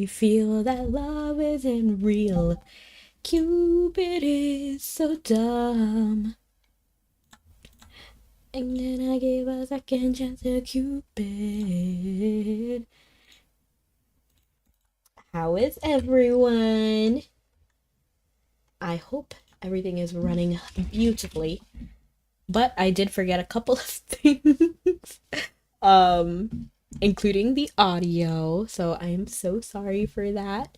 me feel that love isn't real. Cupid is so dumb. And then I gave a second chance to Cupid. How is everyone? I hope everything is running beautifully. But I did forget a couple of things. Including the audio. So I am so sorry for that.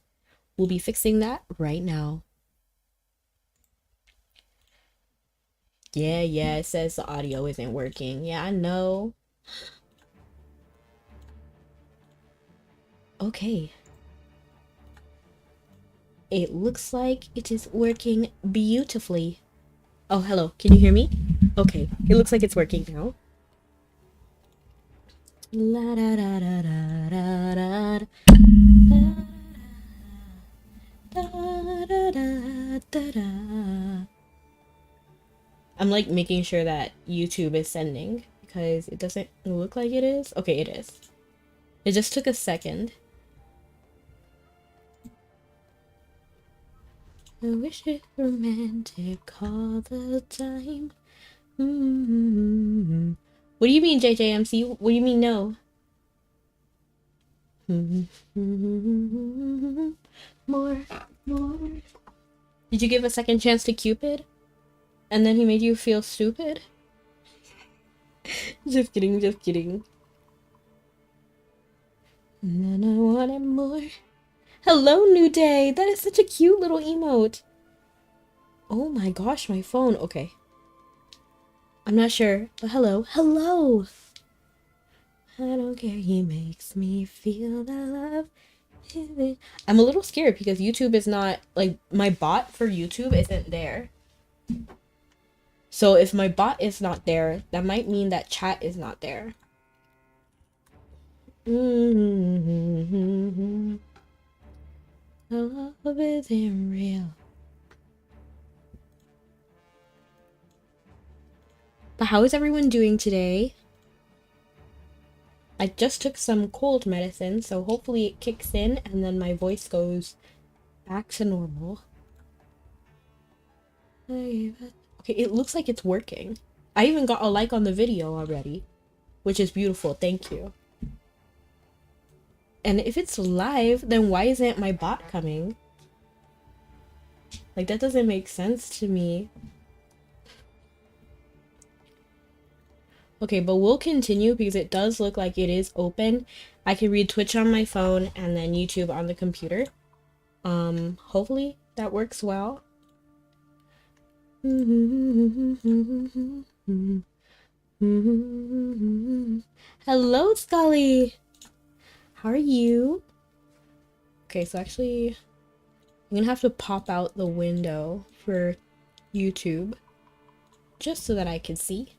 We'll be fixing that right now. Yeah, it says the audio isn't working. Yeah, I know. Okay. It looks like it is working beautifully. Oh, hello. Can you hear me? Okay. It looks like it's working now. La da da da da da da da da da da da. I'm like making sure that YouTube is sending because it doesn't look like it is. Okay, it is. It just took a second. I wish it romantic all the time. What do you mean, JJMC? What do you mean, no? More. Did you give a second chance to Cupid? And then he made you feel stupid? Just kidding. And then I wanted more. Hello, New Day! That is such a cute little emote. Oh my gosh, my phone. Okay. I'm not sure, but hello. I don't care, he makes me feel that love. I'm a little scared because YouTube is not, like, my bot for YouTube isn't there. So if my bot is not there, that might mean that chat is not there. Love isn't real. But how is everyone doing today? I just took some cold medicine, so hopefully it kicks in and then my voice goes back to normal. Okay, it looks like it's working. I even got a like on the video already, which is beautiful. Thank you. And if it's live, then why isn't my bot coming? Like, that doesn't make sense to me. Okay, but we'll continue because it does look like it is open. I can read Twitch on my phone and then YouTube on the computer. Hopefully that works well. Hello, Scully! How are you? Okay, so actually, I'm gonna have to pop out the window for YouTube just so that I can see.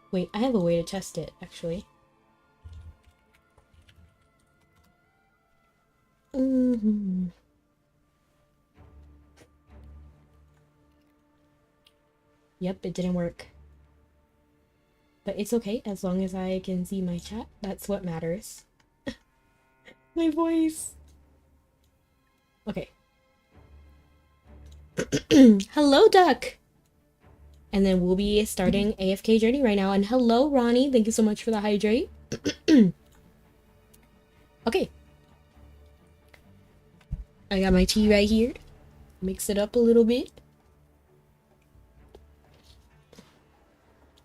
Wait, I have a way to test it, actually. Yep, it didn't work. But it's okay, as long as I can see my chat. That's what matters. My voice. Okay. Hello, Duck! And then we'll be starting AFK Journey right now. And hello, Ronnie. Thank you so much for the hydrate. Okay. I got my tea right here. Mix it up a little bit.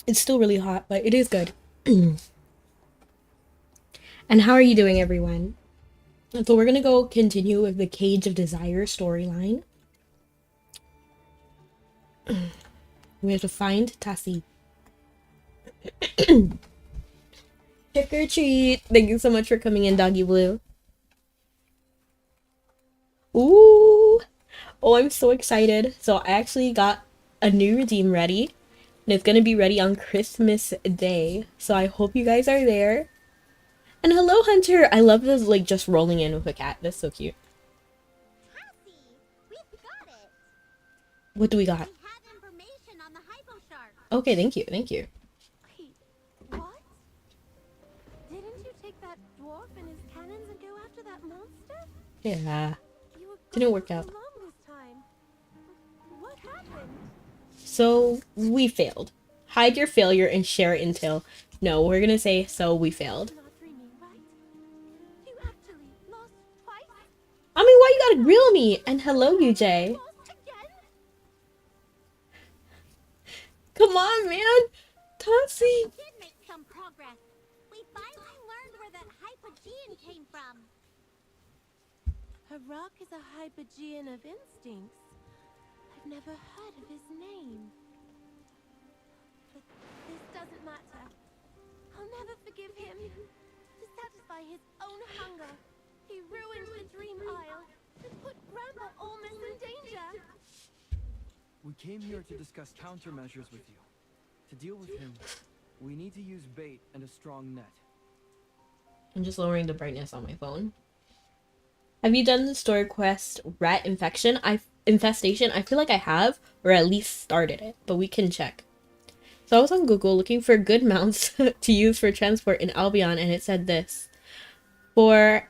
It's still really hot, but it is good. And how are you doing, everyone? So we're gonna go continue with the Cage of Desire storyline. We have to find Tassie. Trick or treat! Thank you so much for coming in, Doggy Blue. Ooh! Oh, I'm so excited. So I actually got a new redeem ready. And it's gonna be ready on Christmas Day. So I hope you guys are there. And hello, Hunter! I love this, like, just rolling in with a cat. That's so cute. Cassie, we've got it. What do we got? We have information on the hypo shark. Okay, thank you, thank you. Wait, what? Didn't you take that dwarf and his cannons and go after that monster? Yeah, You were didn't gone work for so out. long this time. What happened? So we failed. Hide your failure and share intel. No, we're gonna say so we failed. You're not dreaming, right? You actually lost twice? I mean, why you gotta No, grill me? And please don't hello, tell me you UJ. lost again. Come on, man. We Tassie. did make some progress. We finally learned where that Hypogean came from. Harak is a Hypogean of instincts. I've never heard of his name. But this doesn't matter. I'll never forgive him. To satisfy his own hunger, he ruined the Dream Isle and put Grandpa Olmus in danger. We came here to discuss countermeasures with you. To deal with him, we need to use bait and a strong net. I'm just lowering the brightness on my phone. Have you done the story quest rat infestation? I feel like I have, or at least started it, but we can check. So I was on Google looking for good mounts to use for transport in Albion, and it said this. For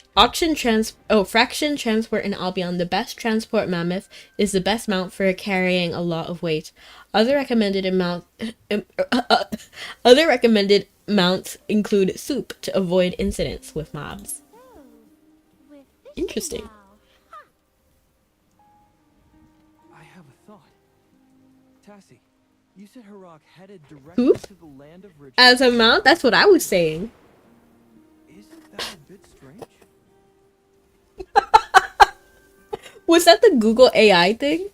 fraction transport in Albion, the best transport mammoth is the best mount for carrying a lot of weight. Other recommended mounts include soup to avoid incidents with mobs. So, we're fishing Interesting. now. Ha! I have a thought. Tassie, you said Harak headed directly Soup? to the land of riches. As a mount? That's what I was saying. Isn't that a bit strange? Was that the Google AI thing?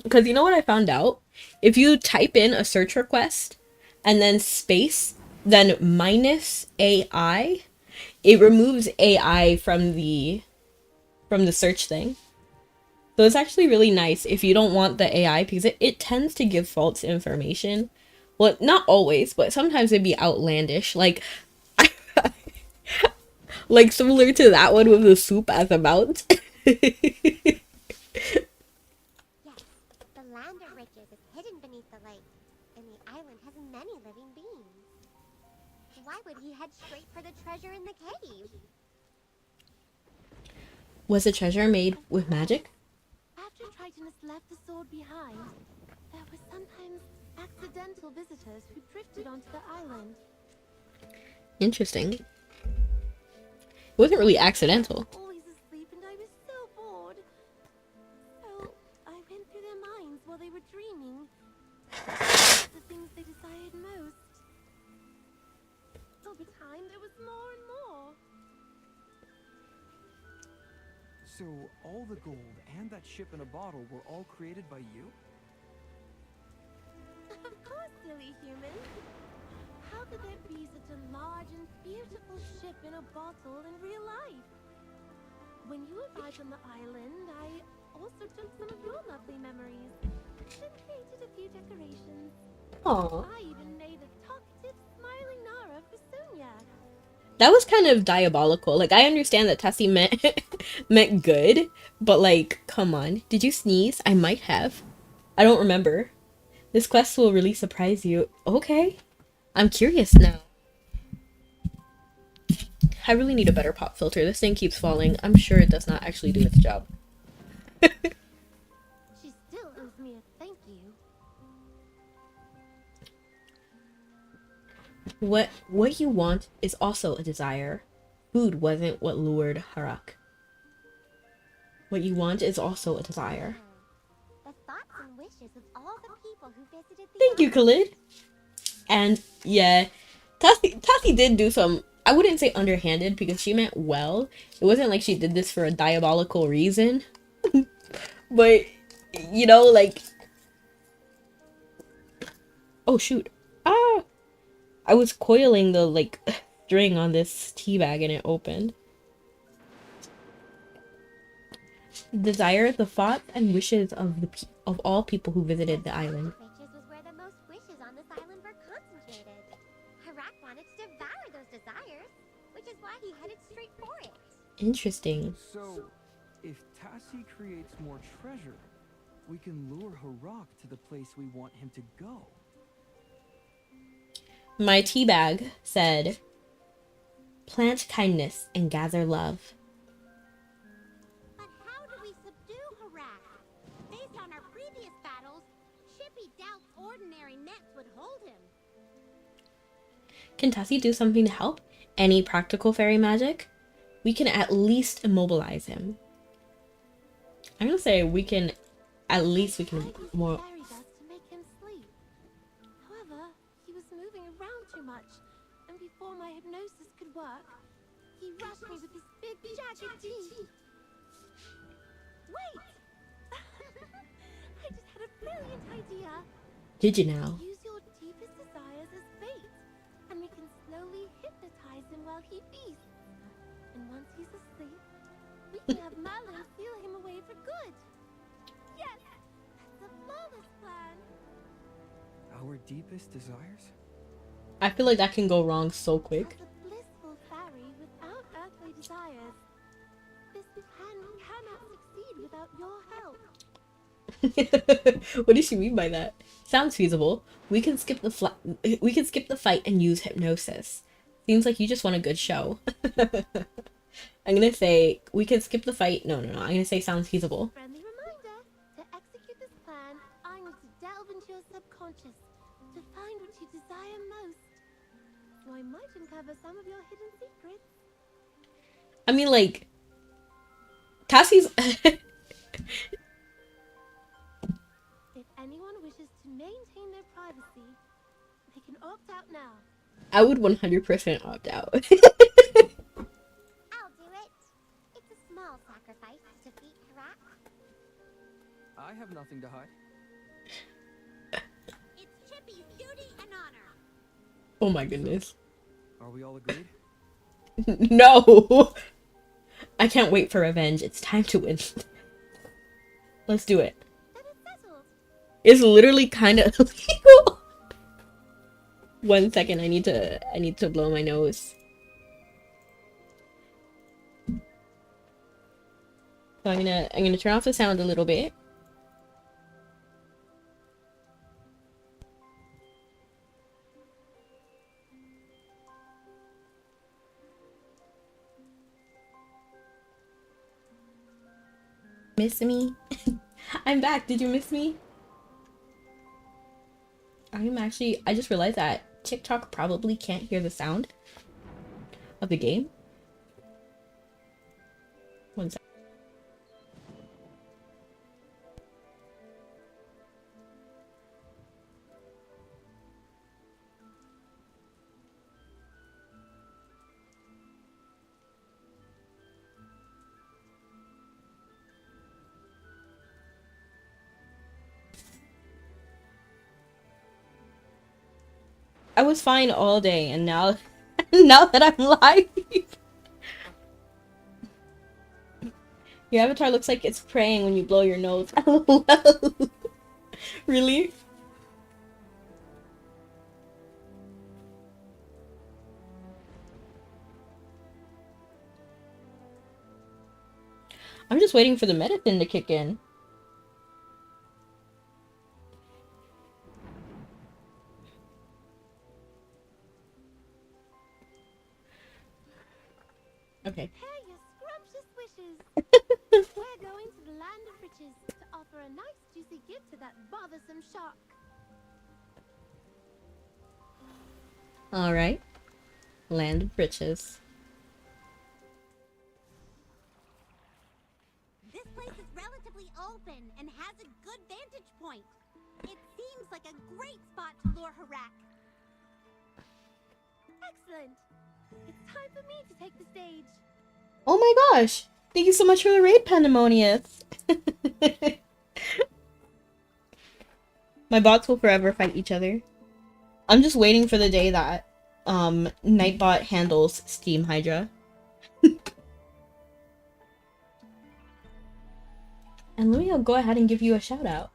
Because you know what I found out? If you type in a search request and then space, then minus AI, it removes AI from the search thing. So it's actually really nice if you don't want the AI because it tends to give false information. Well, not always, but sometimes it'd be outlandish. Like like similar to that one with the soup as a mount. Yes, the land of riches is hidden beneath the lake, and the island has many living beings. Why would he head straight for the treasure in the cave? Was the treasure made with magic? After Tritonus left the sword behind, there were sometimes accidental visitors who drifted onto the island. Interesting. It wasn't really accidental. Always asleep, and I was so bored. So I went through their minds while they were dreaming. The things they desired most. Over time, there was more and more. So all the gold and that ship in a bottle were all created by you? Of course, silly human. How could there be such a large and beautiful ship in a bottle in real life? When you arrived on the island, I also took some of your lovely memories and created a few decorations. Aww. I even made a talkative, smiling Nara for Sonia. That was kind of diabolical. Like, I understand that Tessie meant meant good, but like, come on. Did you sneeze? I might have. I don't remember. This quest will really surprise you. Okay. I'm curious now. I really need a better pop filter. This thing keeps falling. I'm sure it does not actually do its job. She still owes me a thank you. What you want is also a desire. Food wasn't what lured Harak. What you want is also a desire. The thoughts and wishes of all the people who visited the Thank you, island. Khalid. And yeah, Tassie did do some, I wouldn't say underhanded because she meant well. It wasn't like she did this for a diabolical reason. But, you know, like... Oh, shoot. Ah! I was coiling the, like, string on this tea bag and it opened. Desire the thoughts and wishes of of all people who visited the island. Riches was where the most wishes on this island were concentrated. Harak wanted to devour those desires, which is why he headed straight for it. Interesting. So, if Tassie creates more treasure, we can lure Harak to the place we want him to go. My tea bag said, plant kindness and gather love. But how do we subdue Harak? Based on our previous battles, Chippy doubts ordinary nets would hold him. Can Tessie do something to help? Any practical fairy magic? We can at least immobilize him. I'm gonna say we can, at least we can more. Fairy dust to make him sleep. However, he was moving around too much, and before my hypnosis could work, he rushed me with his big jagged teeth. Wait! I just had a brilliant idea. Did you now? Use your deepest desires as bait, and we can slowly hypnotize him while he feasts. And once he's asleep, we can have Merlin seal him away for good. Yes! That's a flawless plan. Our deepest desires? I feel like that can go wrong so quick. As a blissful fairy without earthly desires, this plan cannot succeed without your help. What does she mean by that? Sounds feasible. We can skip the fight and use hypnosis. Seems like you just want a good show. I'm gonna say we can skip the fight. No. I'm gonna say sounds feasible. Friendly reminder, to execute this plan, I need to delve into your subconscious to find what you desire most. So I might uncover some of your hidden secrets. I mean, like, Cassie's. If anyone wishes to maintain their privacy, they can opt out now. I would 100% opt out. I'll do it. It's a small sacrifice to defeat Harak. I have nothing to hide. It's Chippy's duty and honor. Oh my goodness. Are we all agreed? No! I can't wait for revenge. It's time to win. Let's do it. Then it's settled. It's literally kind of illegal. 1 second, I need to blow my nose. So I'm gonna turn off the sound a little bit. Miss me? I'm back. Did you miss me? I just realized that TikTok probably can't hear the sound of the game. 1 second. I was fine all day, and now that I'm live, your avatar looks like it's praying when you blow your nose. LOL. Really? I'm just waiting for the medicine to kick in. Okay. Prepare your scrumptious wishes. We're going to the land of riches to offer a nice juicy gift to that bothersome shark. Alright. Land of riches. This place is relatively open and has a good vantage point. It seems like a great spot to lure Harak. Excellent. It's time for me to take the stage. Oh my gosh! Thank you so much for the raid, Pandemonious! My bots will forever fight each other. I'm just waiting for the day that Nightbot handles Steam Hydra. And let me go ahead and give you a shout out.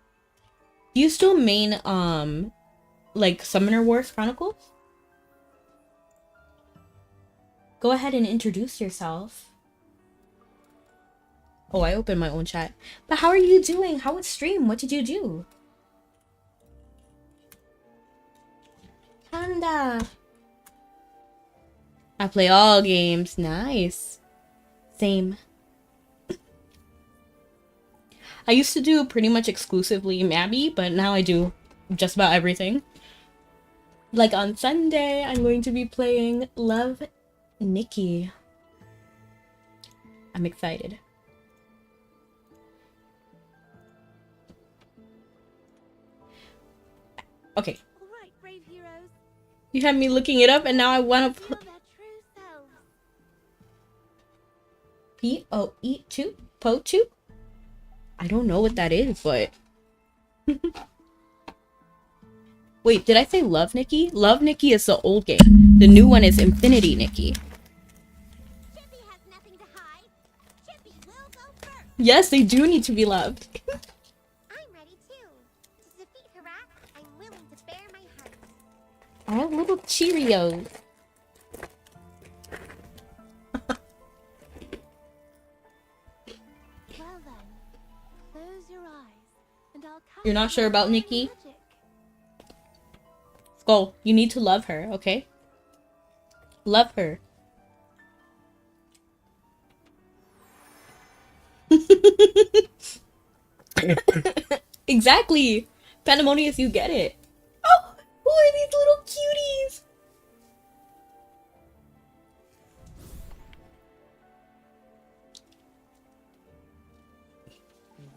Do you still main like Summoner Wars Chronicles? Go ahead and introduce yourself. Oh, I opened my own chat. But how are you doing? How was stream? What did you do? Panda. I play all games. Nice. Same. I used to do pretty much exclusively Mabby, but now I do just about everything. Like on Sunday, I'm going to be playing Love Nikki. I'm excited. Okay. All right, brave heroes. You have me looking it up and now I want to Reveal put their true selves. P-O-E-2? Po-2? I don't know what that is, but... Wait, did I say Love Nikki? Love Nikki is the old game. The new one is Infinity Nikki. Chippy has nothing to hide. Chippy will go first. Yes, they do need to be loved. I'm ready too. To defeat Harak, I'm willing to bare my heart. Our little Cheerios. Well then, close your eyes, and I'll cast You're not sure my about fairy Nikki? magic. Skull, you need to love her, okay? Love her. Exactly. Pandemonious, you get it. Oh, who are these little cuties?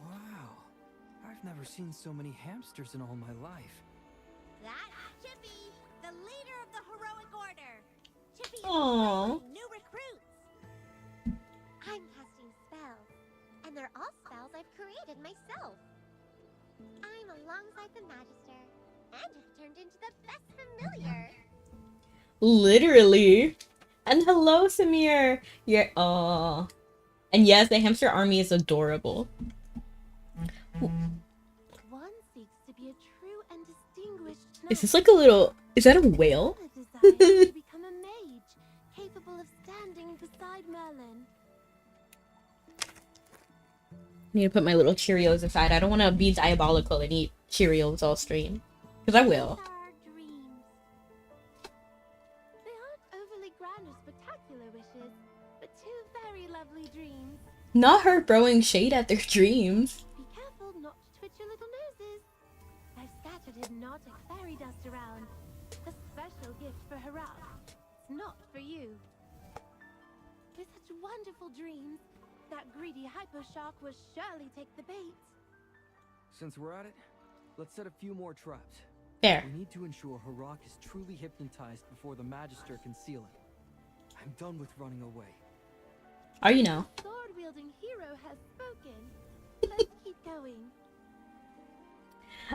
Wow. I've never seen so many hamsters in all my life. That's Chippy, the leader of the heroic order. Chippy is Aww. training new recruits. I'm casting spells, and they're all spells I've created myself. I'm alongside the Magister, and have turned into the best familiar. Literally. And hello, Samir. You're and yes, the hamster army is adorable. One seeks to be a true and distinguished knight. Is this like a little... Is that a whale? Another desires to become a mage, capable of standing beside Merlin. I need to put my little Cheerios aside. I don't want to be diabolical and eat Cheerios all stream. Because I will. These are our dreams. They aren't overly grand or spectacular wishes, but two very lovely dreams. Not her throwing shade at their dreams. Be careful not to twitch your little noses. I've scattered hypnotic fairy dust around. A special gift for Harak. It's not for you. With such wonderful dreams, that greedy hyper shark will surely take the bait. Since we're at it, let's set a few more traps. There. We need to ensure Harak is truly hypnotized before the Magister can seal him. I'm done with running away. Are you now? Sword-wielding hero has spoken. Let's keep going.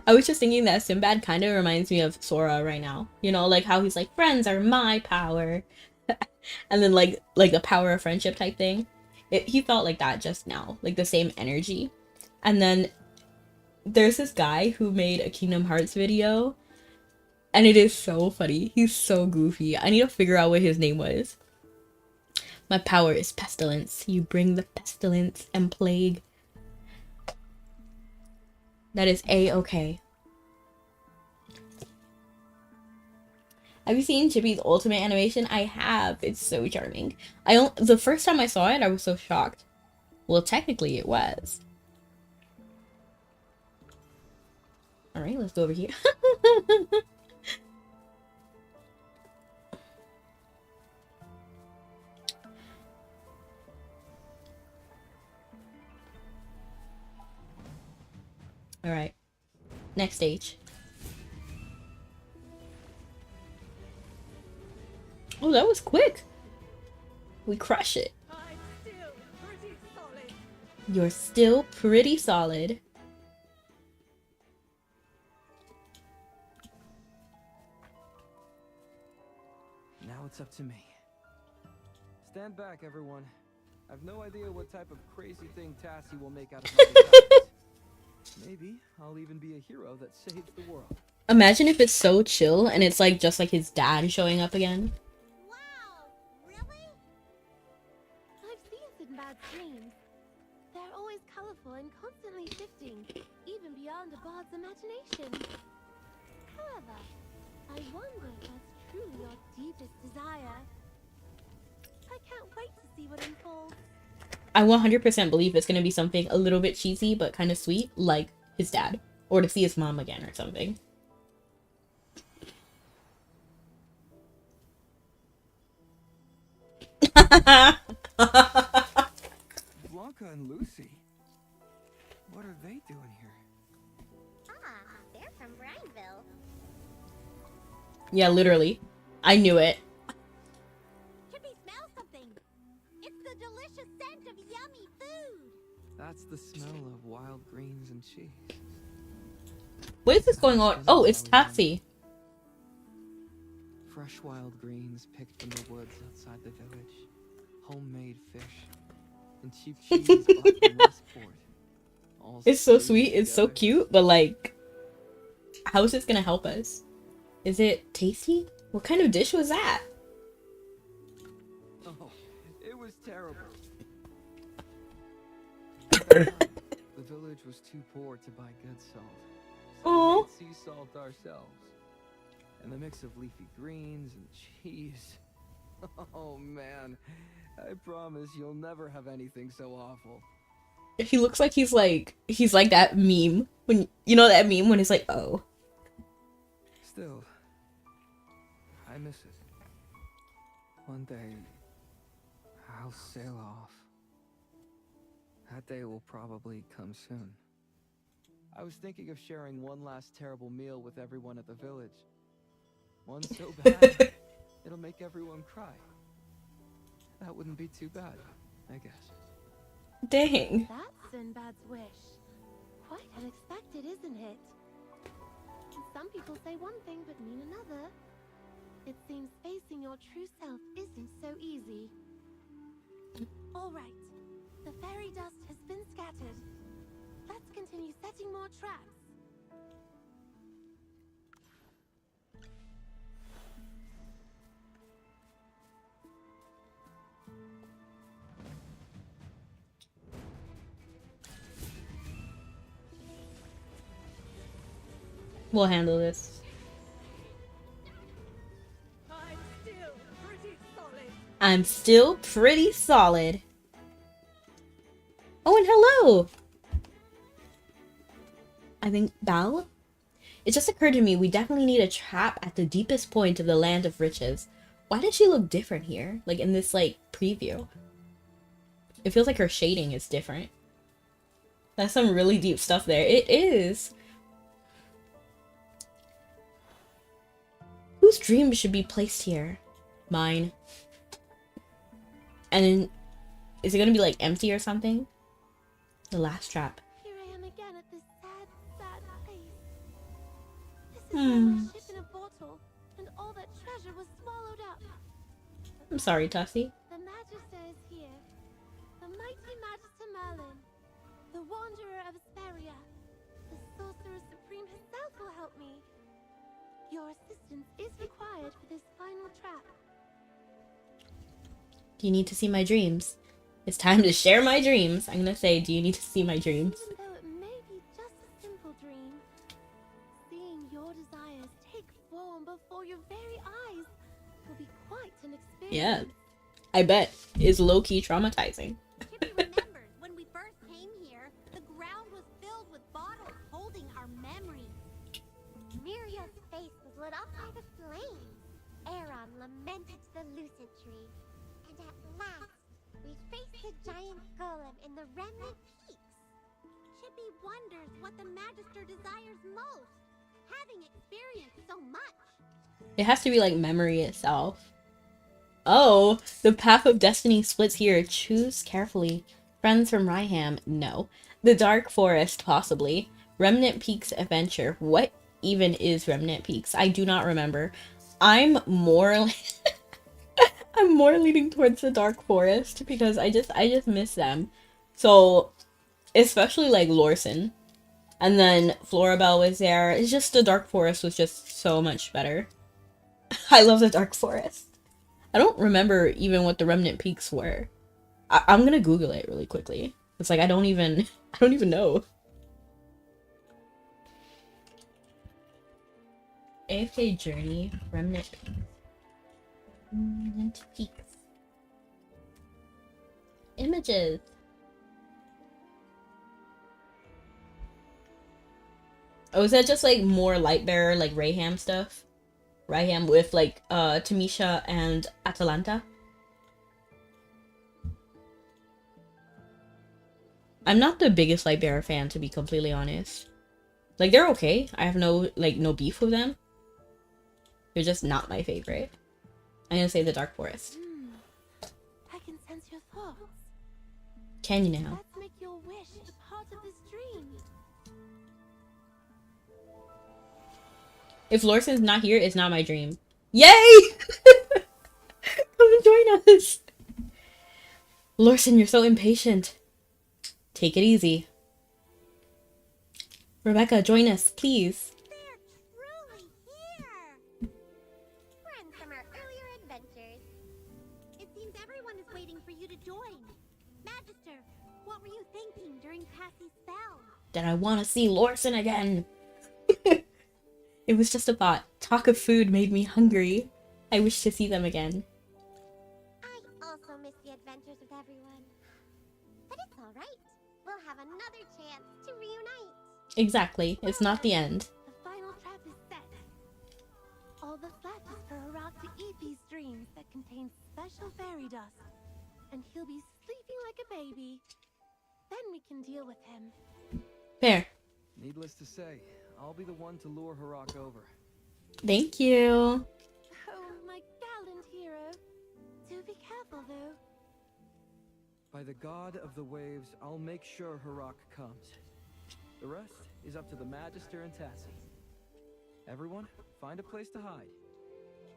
I was just thinking that Sinbad kind of reminds me of Sora right now. You know, like how he's like, friends are my power. And then like a power of friendship type thing. He felt like that just now. Like the same energy. And then there's this guy who made a Kingdom Hearts video. And it is so funny. He's so goofy. I need to figure out what his name was. My power is pestilence. You bring the pestilence and plague. That is A-okay. Have you seen Chippy's ultimate animation? I have. It's so charming. The first time I saw it, I was so shocked. Well, technically it was. Alright, let's go over here. Alright. Next stage. Oh, that was quick. We crush it. I'm still pretty solid. You're still pretty solid. Now it's up to me. Stand back, everyone. I've no idea what type of crazy thing Tassie will make out of my talents. Maybe I'll even be a hero that saves the world. Imagine if it's so chill and it's like just like his dad showing up again. Wow, really? I've seen Sinbad's dreams. They're beyond a bard's imagination. However, I wonder if that's truly your deepest desire. I can't wait to see what unfolds. I 100% believe it's gonna be something a little bit cheesy but kind of sweet, like his dad, or to see his mom again or something. Blanca and Lucy. What are they doing here? Ah, they're from Brineville. Yeah, literally. I knew it. Chippy, smell something. It's the delicious scent of yummy food. That's the smell of wild greens and cheese. What is this going on? Oh, it's Tatsy. Fresh wild greens picked from the woods outside the village. Homemade fish. And cheap cheese bought from Westport. All It's so stewed sweet, it's so together. cute, but like, how is this gonna help us? Is it tasty? What kind of dish was that? Oh, it was terrible. The village was too poor to buy good salt. So Aw. we made sea salt ourselves. And the mix of leafy greens and cheese. Oh man, I promise you'll never have anything so awful. He looks like he's like that meme when you know that meme when it's like, oh. Still, I miss it. One day, I'll sail off. That day will probably come soon. I was thinking of sharing one last terrible meal with everyone at the village. One so bad, it'll make everyone cry. That wouldn't be too bad, I guess. Dang. That's Sinbad's wish. Quite unexpected, isn't it? Some people say one thing but mean another. It seems facing your true self isn't so easy. All right. The fairy dust has been scattered. Let's continue setting more traps. We'll handle this. I'm still pretty solid. Oh, and hello! I think Belle? It just occurred to me we definitely need a trap at the deepest point of the Land of Riches. Why does she look different here? Like in this like preview. It feels like her shading is different. That's some really deep stuff there. It is. Whose dream should be placed here? Mine. And then, is it gonna be like empty or something? The last trap. Here I am again at this sad, sad place. This is like a ship in a bottle, and all that treasure was swallowed up. I'm sorry, Tussie. The Magister is here. The mighty Magister Merlin. The Wanderer of Asperia. The Sorcerer Supreme herself will help me. Your assistance is required for this final trap. Do you need to see my dreams? It's time to share my dreams. I'm gonna say, do you need to see my dreams? Even though it may be just a simple dream, seeing your desires take form before your very eyes will be quite an experience. Yeah, I bet. It's low-key traumatizing. Chippy remembers when we first came here, the ground was filled with bottles holding our memories. Miria's face was lit up by the flames. Aaron lamented the lucid tree. And at last, we faced the giant golem in the remnant peaks. Chippy wonders what the Magister desires most, having experienced so much. It has to be like memory itself. Oh, the path of destiny splits here. Choose carefully. Friends from Ryham? No. The Dark Forest? Possibly. Remnant Peaks Adventure? What even is Remnant Peaks? I do not remember. I'm more I'm more leaning towards the Dark Forest because I just miss them. So, especially like Lorson. And then Florabelle was there. It's just the Dark Forest was just so much better. I love the Dark Forest. I don't remember even what the Remnant Peaks were. I'm gonna Google it really quickly. It's like I don't even know. AFK Journey, Remnant Peaks. Images. Oh, is that just like more Lightbearer, like Rayham stuff? Rayham with like Tamisha and Atalanta? I'm not the biggest Lightbearer fan, to be completely honest. Like, they're okay. I have no beef with them. They're just not my favorite. I'm gonna say the Dark Forest. I can sense your thoughts. Can you now? Let's make your wish a part of this dream. If Lorson's not here, it's not my dream. Yay! Come and join us! Lorson, you're so impatient. Take it easy. Rebecca, join us, please. They're truly here! Friends from our earlier adventures. It seems everyone is waiting for you to join. Magister, what were you thinking during Cassie's spell? That I want to see Lorson again. It was just a thought. Talk of food made me hungry. I wish to see them again. I also miss the adventures with everyone. But it's alright. We'll have another chance to reunite. Exactly. It's not the end. The final trap is set. All that's left is for a rock to eat these dreams that contain special fairy dust. And he'll be sleeping like a baby. Then we can deal with him. Fair. Needless to say, I'll be the one to lure Harak over. Thank you. Oh, my gallant hero. Do be careful, though. By the god of the waves, I'll make sure Harak comes. The rest is up to the Magister and Tassie. Everyone, find a place to hide.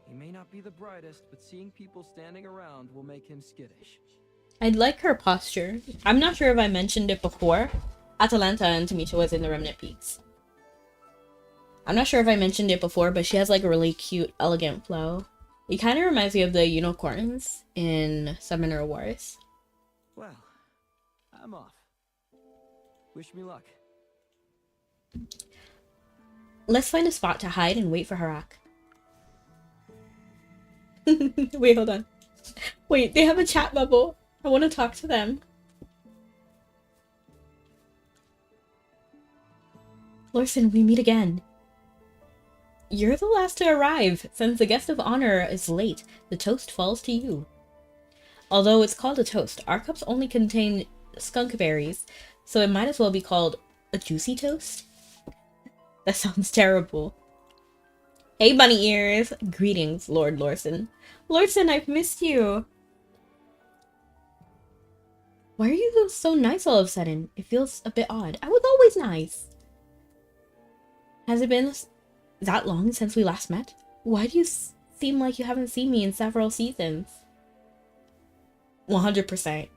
He may not be the brightest, but seeing people standing around will make him skittish. I'd like her posture. I'm not sure if I mentioned it before. Atalanta and Tamisha was in the Remnant Peaks. I'm not sure if I mentioned it before, but she has like a really cute, elegant flow. It kind of reminds me of the unicorns in Summoner Wars. Well, I'm off. Wish me luck. Let's find a spot to hide and wait for Harak. Wait, hold on. Wait, they have a chat bubble. I want to talk to them. Lorson, we meet again. You're the last to arrive. Since the guest of honor is late, the toast falls to you. Although it's called a toast, our cups only contain skunk berries, so it might as well be called a juicy toast. That sounds terrible. Hey, bunny ears! Greetings, Lord Lorson. Lorson, I've missed you! Why are you so nice all of a sudden? It feels a bit odd. I was always nice. Has it been that long since we last met? Why do you seem like you haven't seen me in several seasons? 100%.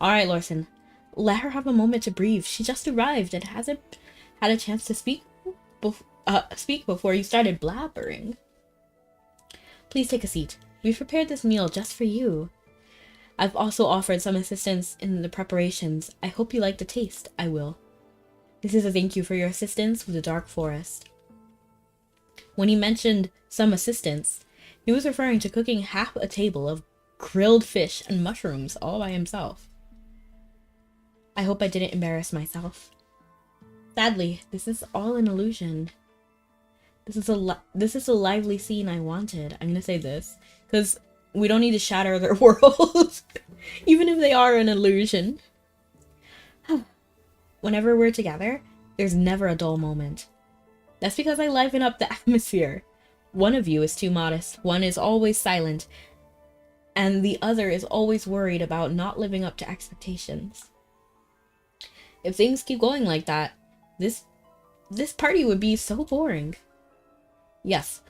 Alright, Lorson. Let her have a moment to breathe. She just arrived and hasn't had a chance to speak before you started blabbering. Please take a seat. We've prepared this meal just for you. I've also offered some assistance in the preparations. I hope you like the taste. I will. This is a thank you for your assistance with the Dark Forest. When he mentioned some assistance, he was referring to cooking half a table of grilled fish and mushrooms all by himself. I hope I didn't embarrass myself. Sadly, this is all an illusion. This is a lively scene I wanted. I'm gonna say this, because we don't need to shatter their world, even if they are an illusion. Whenever we're together, there's never a dull moment. That's because I liven up the atmosphere. One of you is too modest, one is always silent, and the other is always worried about not living up to expectations. If things keep going like that, this party would be so boring. Yes,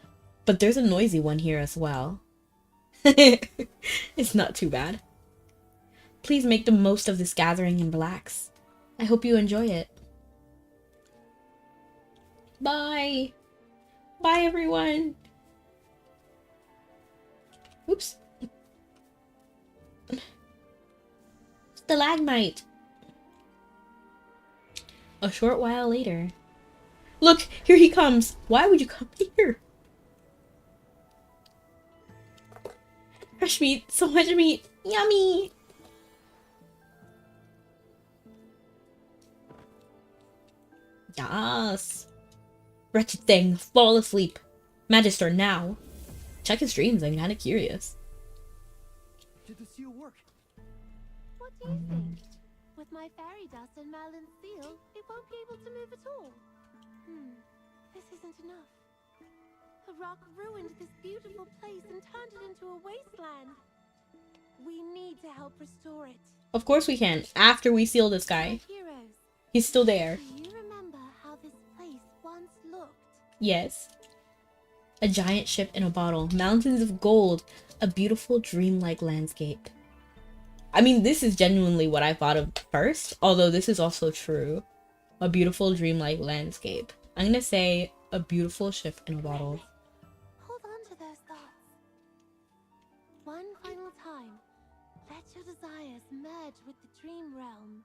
but there's a noisy one here as well. It's not too bad. Please make the most of this gathering and relax. I hope you enjoy it. Bye! Bye, everyone! Oops. Stalagmite! A short while later. Look, here he comes. Why would you come here? Fresh meat, so much meat. Yummy. Yes. Wretched thing, fall asleep. Magister, now. Check his dreams, I'm kinda curious. Did the seal work? What do you think? With my fairy dust and Merlin's seal, it won't be able to move at all. This isn't enough. The rock ruined this beautiful place and turned it into a wasteland. We need to help restore it. Of course we can, after we seal this guy. Heroes, He's still there. do you remember how this place once looked? Yes. A giant ship in a bottle, mountains of gold, a beautiful dreamlike landscape. I mean, this is genuinely what I thought of first, although this is also true. A beautiful dreamlike landscape. I'm gonna say a beautiful ship in a bottle. Hold on to those thoughts. One final time, let your desires merge with the dream realm.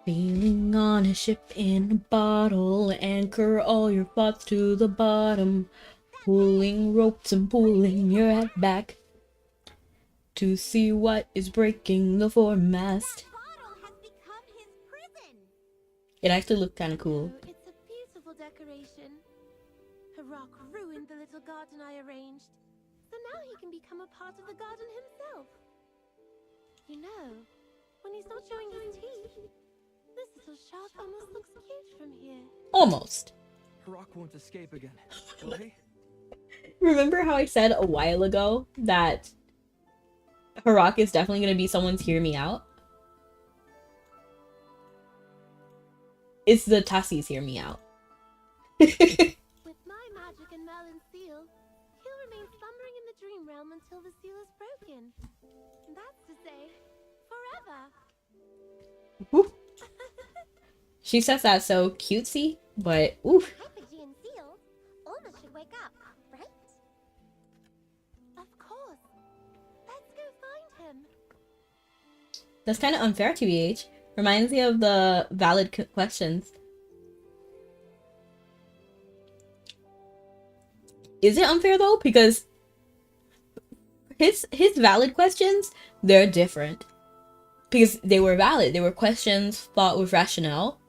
Sailing on a ship in a bottle, anchor all your thoughts to the bottom. Pulling ropes and pulling your head back to see what is breaking the foremast. Bottle has become his prison. It actually looked kind of cool. It's a beautiful decoration. A rock ruined the little garden I arranged, so now he can become a part of the garden himself. You know, when he's not showing his teeth, this little shark almost looks cute from here. Almost. Rock won't escape again, will he? Remember how I said a while ago that Harak is definitely going to be someone's hear me out? It's the Tassie's hear me out. With my magic and Merlin's seal, he'll remain slumbering in the dream realm until the seal is broken. That's to say, forever. Woo. She says that so cutesy, but oof. Hypogean seal almost should wake up, right? Of course. Let's go find him. That's kind of unfair, TBH. Reminds me of the valid questions. Is it unfair though? Because his valid questions, they're different. Because they were valid. They were questions thought with rationale.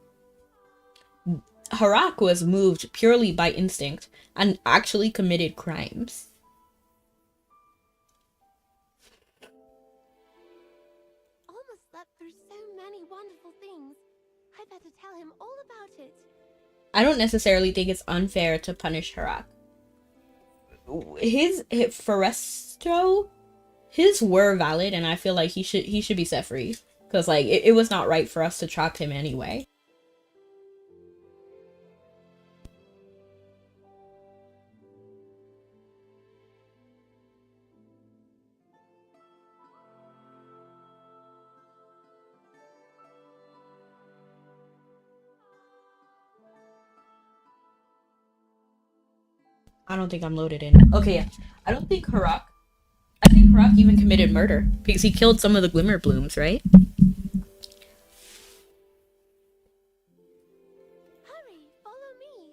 Harak was moved purely by instinct and actually committed crimes. Almost slept through so many wonderful things. I better tell him all about it. I don't necessarily think it's unfair to punish Harak. His Forestro, his were valid, and I feel like he should be set free. Because like it was not right for us to trap him anyway. I don't think I'm loaded in. Okay, yeah. I think Harak even committed murder because he killed some of the Glimmer Blooms, right? Hurry, follow me.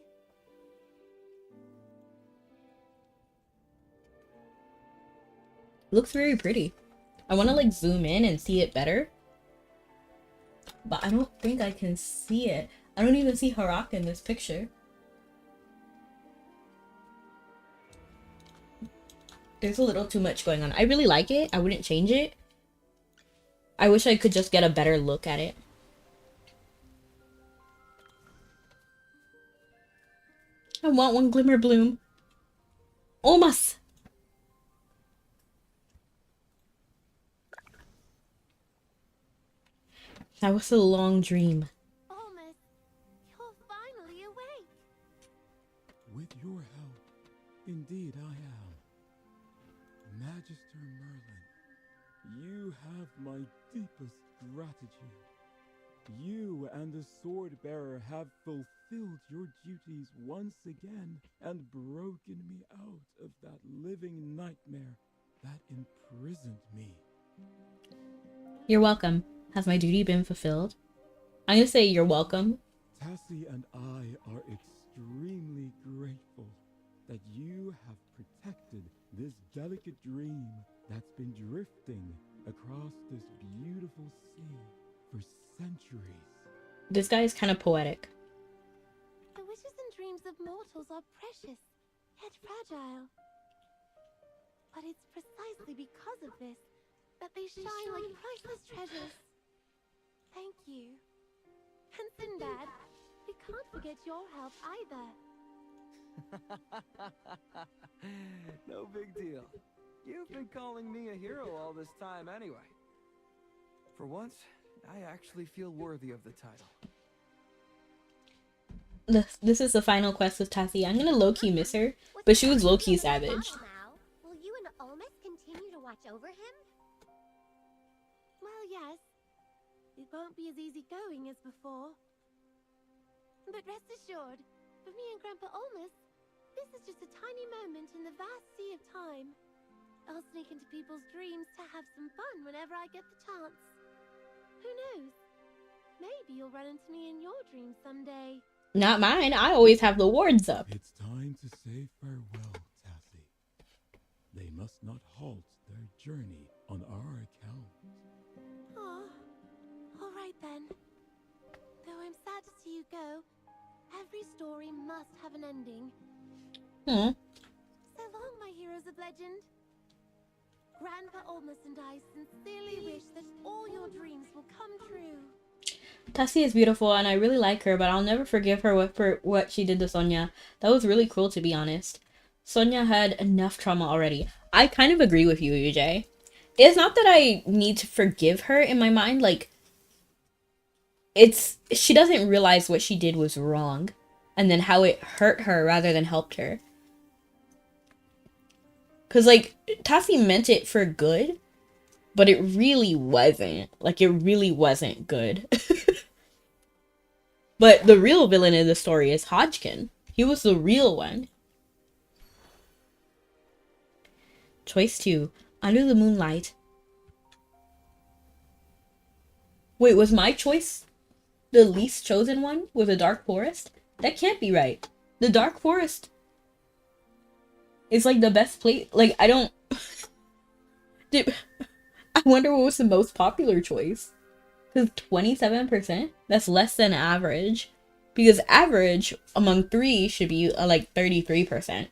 Looks very pretty. I want to like zoom in and see it better. But I don't think I can see it. I don't even see Harak in this picture. There's a little too much going on. I really like it. I wouldn't change it. I wish I could just get a better look at it. I want one Glimmer Bloom. Almost. That was a long dream. Almost. You're finally awake. With your help, indeed I am. Magister Merlin, you have my deepest gratitude. You and the sword bearer have fulfilled your duties once again and broken me out of that living nightmare that imprisoned me. You're welcome. Has my duty been fulfilled? I'm gonna say you're welcome. Tassie and I are extremely grateful that you have protected this delicate dream that's been drifting across this beautiful sea for centuries. This guy is kind of poetic. The wishes and dreams of mortals are precious, yet fragile. But it's precisely because of this that they shine like priceless treasures. Thank you. And Sinbad, we can't forget your help either. No big deal. You've been calling me a hero all this time anyway. For once, I actually feel worthy of the title. This is the final quest with Tassie. I'm gonna low-key miss her, but she was low-key savage. Now, will you and Olmus continue to watch over him? Well, yes. It won't be as easy going as before. But rest assured, for me and Grandpa Olmus, this is just a tiny moment in the vast sea of time. I'll sneak into people's dreams to have some fun whenever I get the chance. Who knows? Maybe you'll run into me in your dreams someday. Not mine. I always have the wards up. It's time to say farewell, Tassie. They must not halt their journey on our account. Oh, all right then. Though I'm sad to see you go, every story must have an ending. Hmm. So long, my heroes of legend. Grandpa Olmus and I sincerely wish that all your dreams will come true. Tassie is beautiful and I really like her, but I'll never forgive her for what she did to Sonia. That was really cruel, to be honest. Sonia had enough trauma already. I kind of agree with you, UJ. It's not that I need to forgive her in my mind, like, she doesn't realize what she did was wrong, and then how it hurt her rather than helped her. Because, like, Tassie meant it for good, but it really wasn't. Like, it really wasn't good. But the real villain in the story is Hodgkin. He was the real one. Choice 2. Under the moonlight. Wait, was my choice the least chosen one with the dark forest? That can't be right. The dark forest is like the best place. Like, I don't... I wonder what was the most popular choice. Because 27%? That's less than average. Because average among 3 should be like 33%.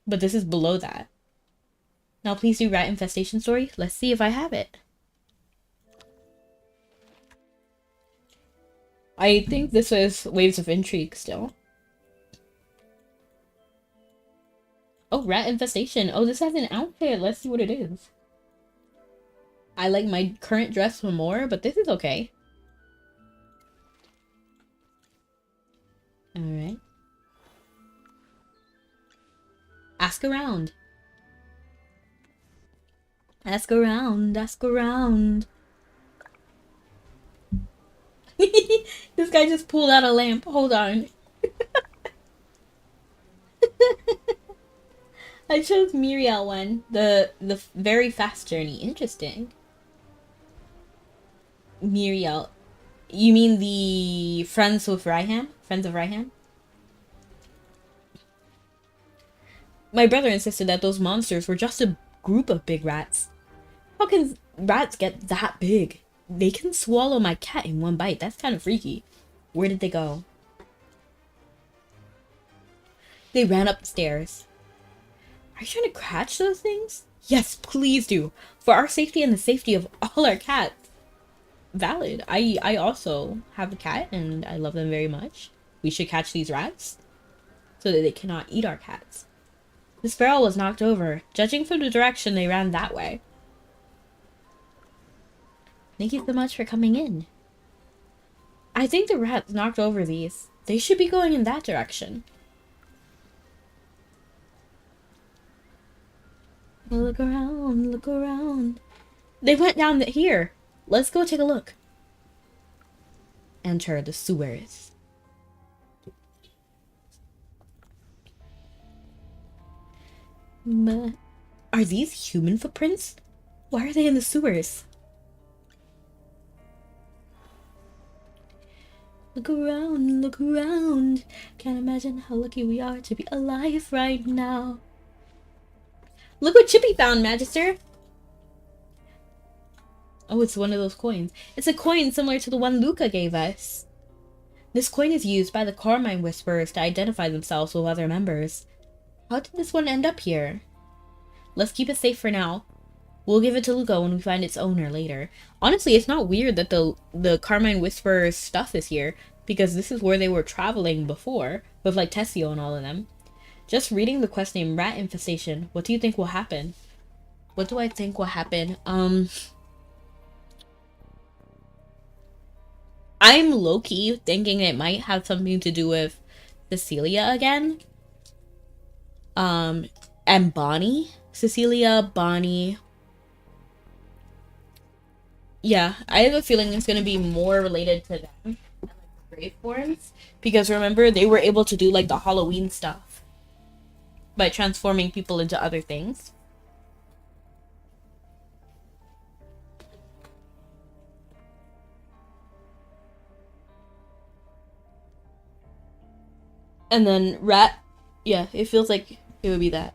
But this is below that. Now please do rat infestation story. Let's see if I have it. I think this is Waves of Intrigue still. Oh, rat infestation. Oh, this has an outfit. Let's see what it is. I like my current dress more, but this is okay. Alright. Ask around. Ask around. Ask around. This guy just pulled out a lamp. Hold on. I chose Muriel one. The very fast journey. Interesting. Muriel. You mean the Friends with Raihan? Friends of Raihan? My brother insisted that those monsters were just a group of big rats. How can rats get that big? They can swallow my cat in one bite. That's kind of freaky. Where did they go? They ran up the stairs. Are you trying to catch those things? Yes, please do. For our safety and the safety of all our cats. Valid. I also have a cat and I love them very much. We should catch these rats so that they cannot eat our cats. This barrel was knocked over. Judging from the direction, they ran that way. Thank you so much for coming in. I think the rats knocked over these. They should be going in that direction. Look around, look around. They went down here. Let's go take a look. Enter the sewers. Are these human footprints? Why are they in the sewers? Look around, look around. Can't imagine how lucky we are to be alive right now. Look what Chippy found, Magister. Oh, it's one of those coins. It's a coin similar to the one Luca gave us. This coin is used by the Carmine Whisperers to identify themselves with other members. How did this one end up here? Let's keep it safe for now. We'll give it to Luca when we find its owner later. Honestly, it's not weird that the Carmine Whisperers stuff is here, because this is where they were traveling before, with like Tessio and all of them. Just reading the quest name Rat Infestation. What do you think will happen? What do I think will happen? I'm low-key thinking it might have something to do with Cecilia again. And Bonnie. Cecilia, Bonnie. Yeah, I have a feeling it's gonna be more related to them and like the Graveborns. Because remember, they were able to do like the Halloween stuff by transforming people into other things. And then Rat, yeah, it feels like it would be that.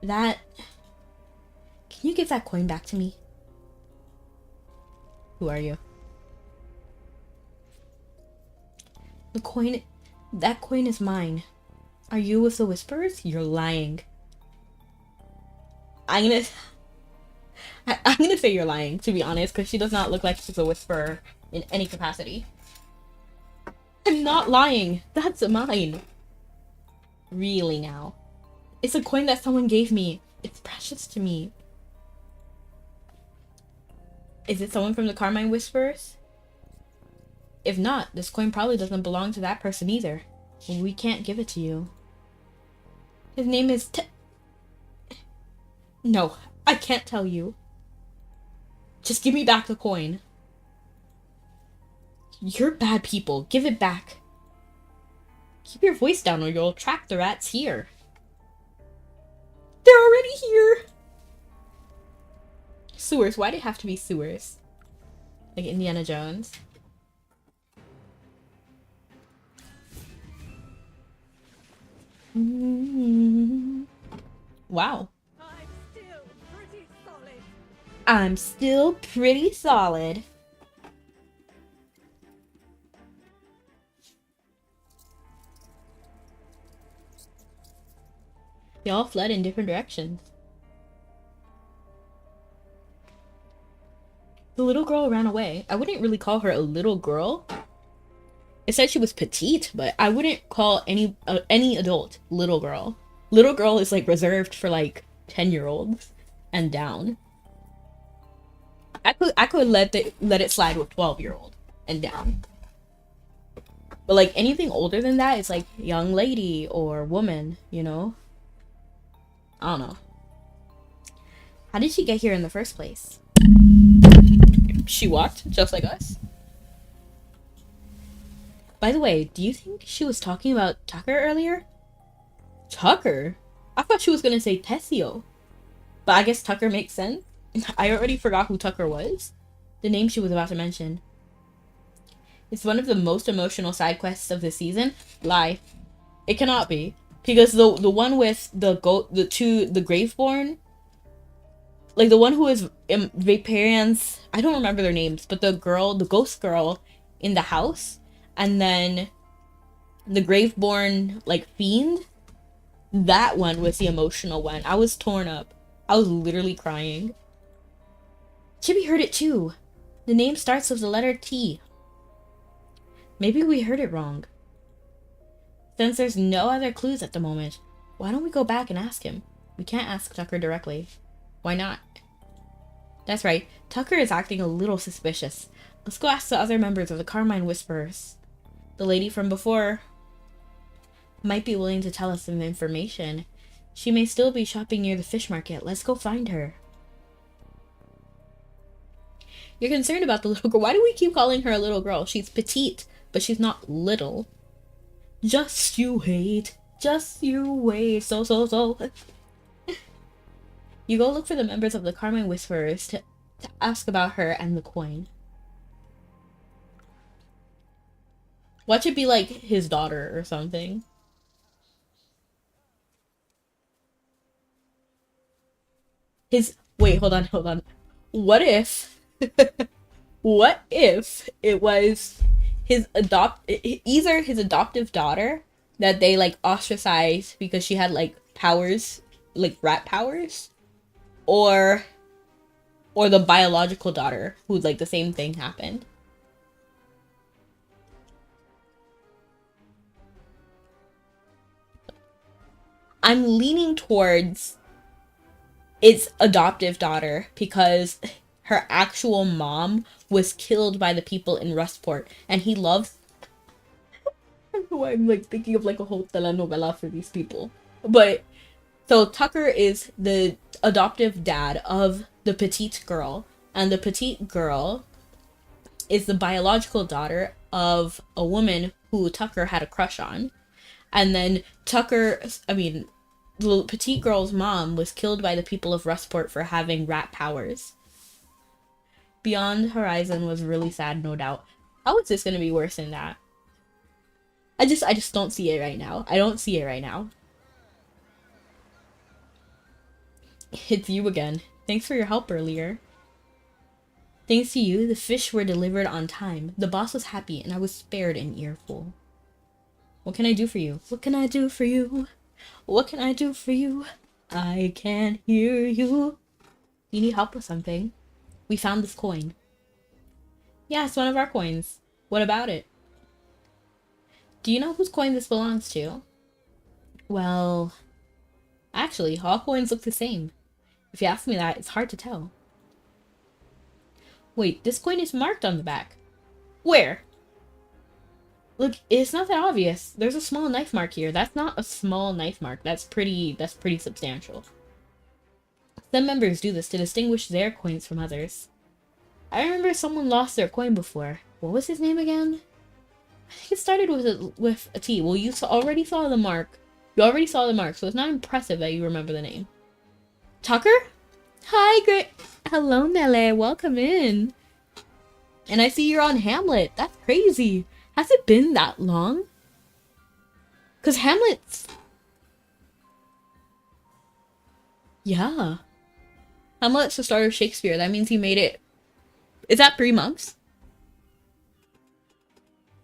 That... Can you give that coin back to me? Who are you? The coin... That coin is mine. Are you with the Whisperers? You're lying. I'm gonna say you're lying, to be honest, because she does not look like she's a Whisperer in any capacity. I'm not lying. That's mine. Really now. It's a coin that someone gave me. It's precious to me. Is it someone from the Carmine Whisperers? If not, this coin probably doesn't belong to that person either. We can't give it to you. His name is No, I can't tell you. Just give me back the coin. You're bad people. Give it back. Keep your voice down or you'll attract the rats here. They're already here! Sewers. Why'd it have to be sewers? Like Indiana Jones. Wow. I'm still pretty solid. They all fled in different directions. The little girl ran away. I wouldn't really call her a little girl. It said she was petite, but I wouldn't call any adult little girl. Little girl is like reserved for like 10-year-olds and down. I could let it slide with 12-year-old and down. But like anything older than that, it's like young lady or woman, you know? I don't know. How did she get here in the first place? She walked just like us. By the way, do you think she was talking about Tucker earlier? Tucker? I thought she was gonna say Tessio. But I guess Tucker makes sense. I already forgot who Tucker was. The name she was about to mention. It's one of the most emotional side quests of the season. Lie. It cannot be. Because the one with the Graveborn, like the one who is Vaporeon's, I don't remember their names, but the ghost girl in the house, and then the Graveborn like fiend, that one was the emotional one. I was torn up. I was literally crying. Chibi heard it too. The name starts with the letter T. Maybe we heard it wrong. Since there's no other clues at the moment, why don't we go back and ask him? We can't ask Tucker directly. Why not? That's right, Tucker is acting a little suspicious. Let's go ask the other members of the Carmine Whisperers. The lady from before might be willing to tell us some information. She may still be shopping near the fish market. Let's go find her. You're concerned about the little girl. Why do we keep calling her a little girl? She's petite, but she's not little. Just you wait. Just you wait. So. You go look for the members of the Carmine Whisperers to ask about her and the coin. Watch it be like his daughter or something. Wait, hold on. What if what if it was either his adoptive daughter that they like ostracized because she had like powers, like rat powers, or the biological daughter who like the same thing happened. I'm leaning towards its adoptive daughter because her actual mom was killed by the people in Rustport, and he loves. I don't know why I'm like thinking of like a whole telenovela for these people, but so Tucker is the adoptive dad of the petite girl, and the petite girl is the biological daughter of a woman who Tucker had a crush on, and then the petite girl's mom was killed by the people of Rustport for having rat powers. Beyond Horizon was really sad, no doubt. How is this gonna be worse than that? I just don't see it right now. I don't see it right now. It's you again. Thanks for your help earlier. Thanks to you, the fish were delivered on time. The boss was happy, and I was spared an earful. What can I do for you? What can I do for you? What can I do for you? I can't hear you. You need help with something? We found this coin. Yeah, it's one of our coins. What about it? Do you know whose coin this belongs to? Well, actually, all coins look the same. If you ask me that, it's hard to tell. Wait, this coin is marked on the back. Where? Look, it's not that obvious. There's a small knife mark here. That's not a small knife mark. That's pretty substantial. Some members do this to distinguish their coins from others. I remember someone lost their coin before. What was his name again? I think it started with a T. Well, you already saw the mark. You already saw the mark, so it's not impressive that you remember the name. Tucker? Hi, great. Hello, Nele. Welcome in. And I see you're on Hamlet. That's crazy. Has it been that long? Because Hamlet's... Yeah. Hamlet's the start of Shakespeare. That means he made it... Is that 3 months?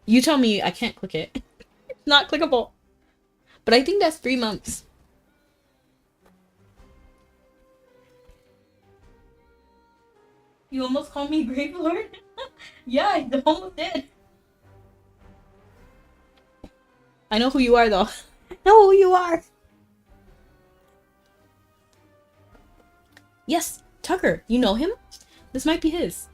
You tell me I can't click it. It's not clickable. But I think that's 3 months. You almost called me Grave Lord? Yeah, I almost did. I know who you are, though. I know who you are. Yes, Tucker. You know him? This might be his.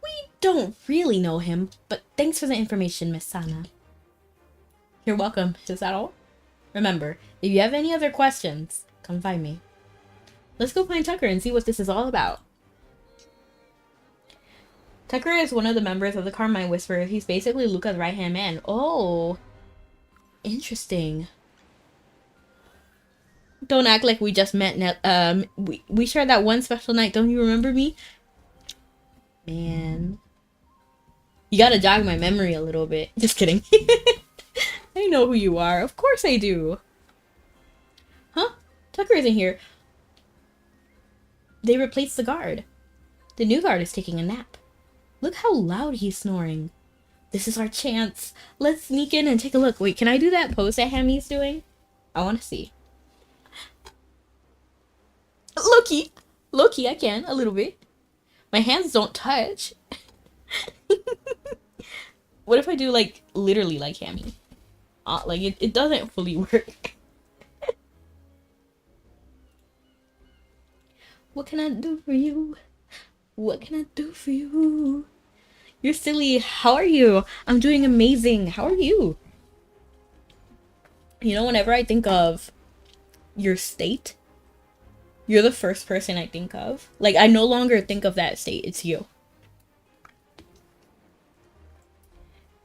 We don't really know him, but thanks for the information, Miss Sana. You're welcome. Is that all? Remember, if you have any other questions, come find me. Let's go find Tucker and see what this is all about. Tucker is one of the members of the Carmine Whisperers. He's basically Luca's right-hand man. Oh, interesting. Don't act like we just met. We shared that one special night. Don't you remember me? Man, you gotta jog my memory a little bit. Just kidding. I know who you are. Of course I do. Huh? Tucker isn't here. They replaced the guard. The new guard is taking a nap. Look how loud he's snoring. This is our chance. Let's sneak in and take a look. Wait, can I do that pose that Hammy's doing? I want to see. Low-key, I can. A little bit. My hands don't touch. What if I do, like, literally like Hammy? Like, it doesn't fully work. What can I do for you? What can I do for you? You're silly. How are you? I'm doing amazing. How are you? You know, whenever I think of your state, you're the first person I think of. Like, I no longer think of that state. It's you.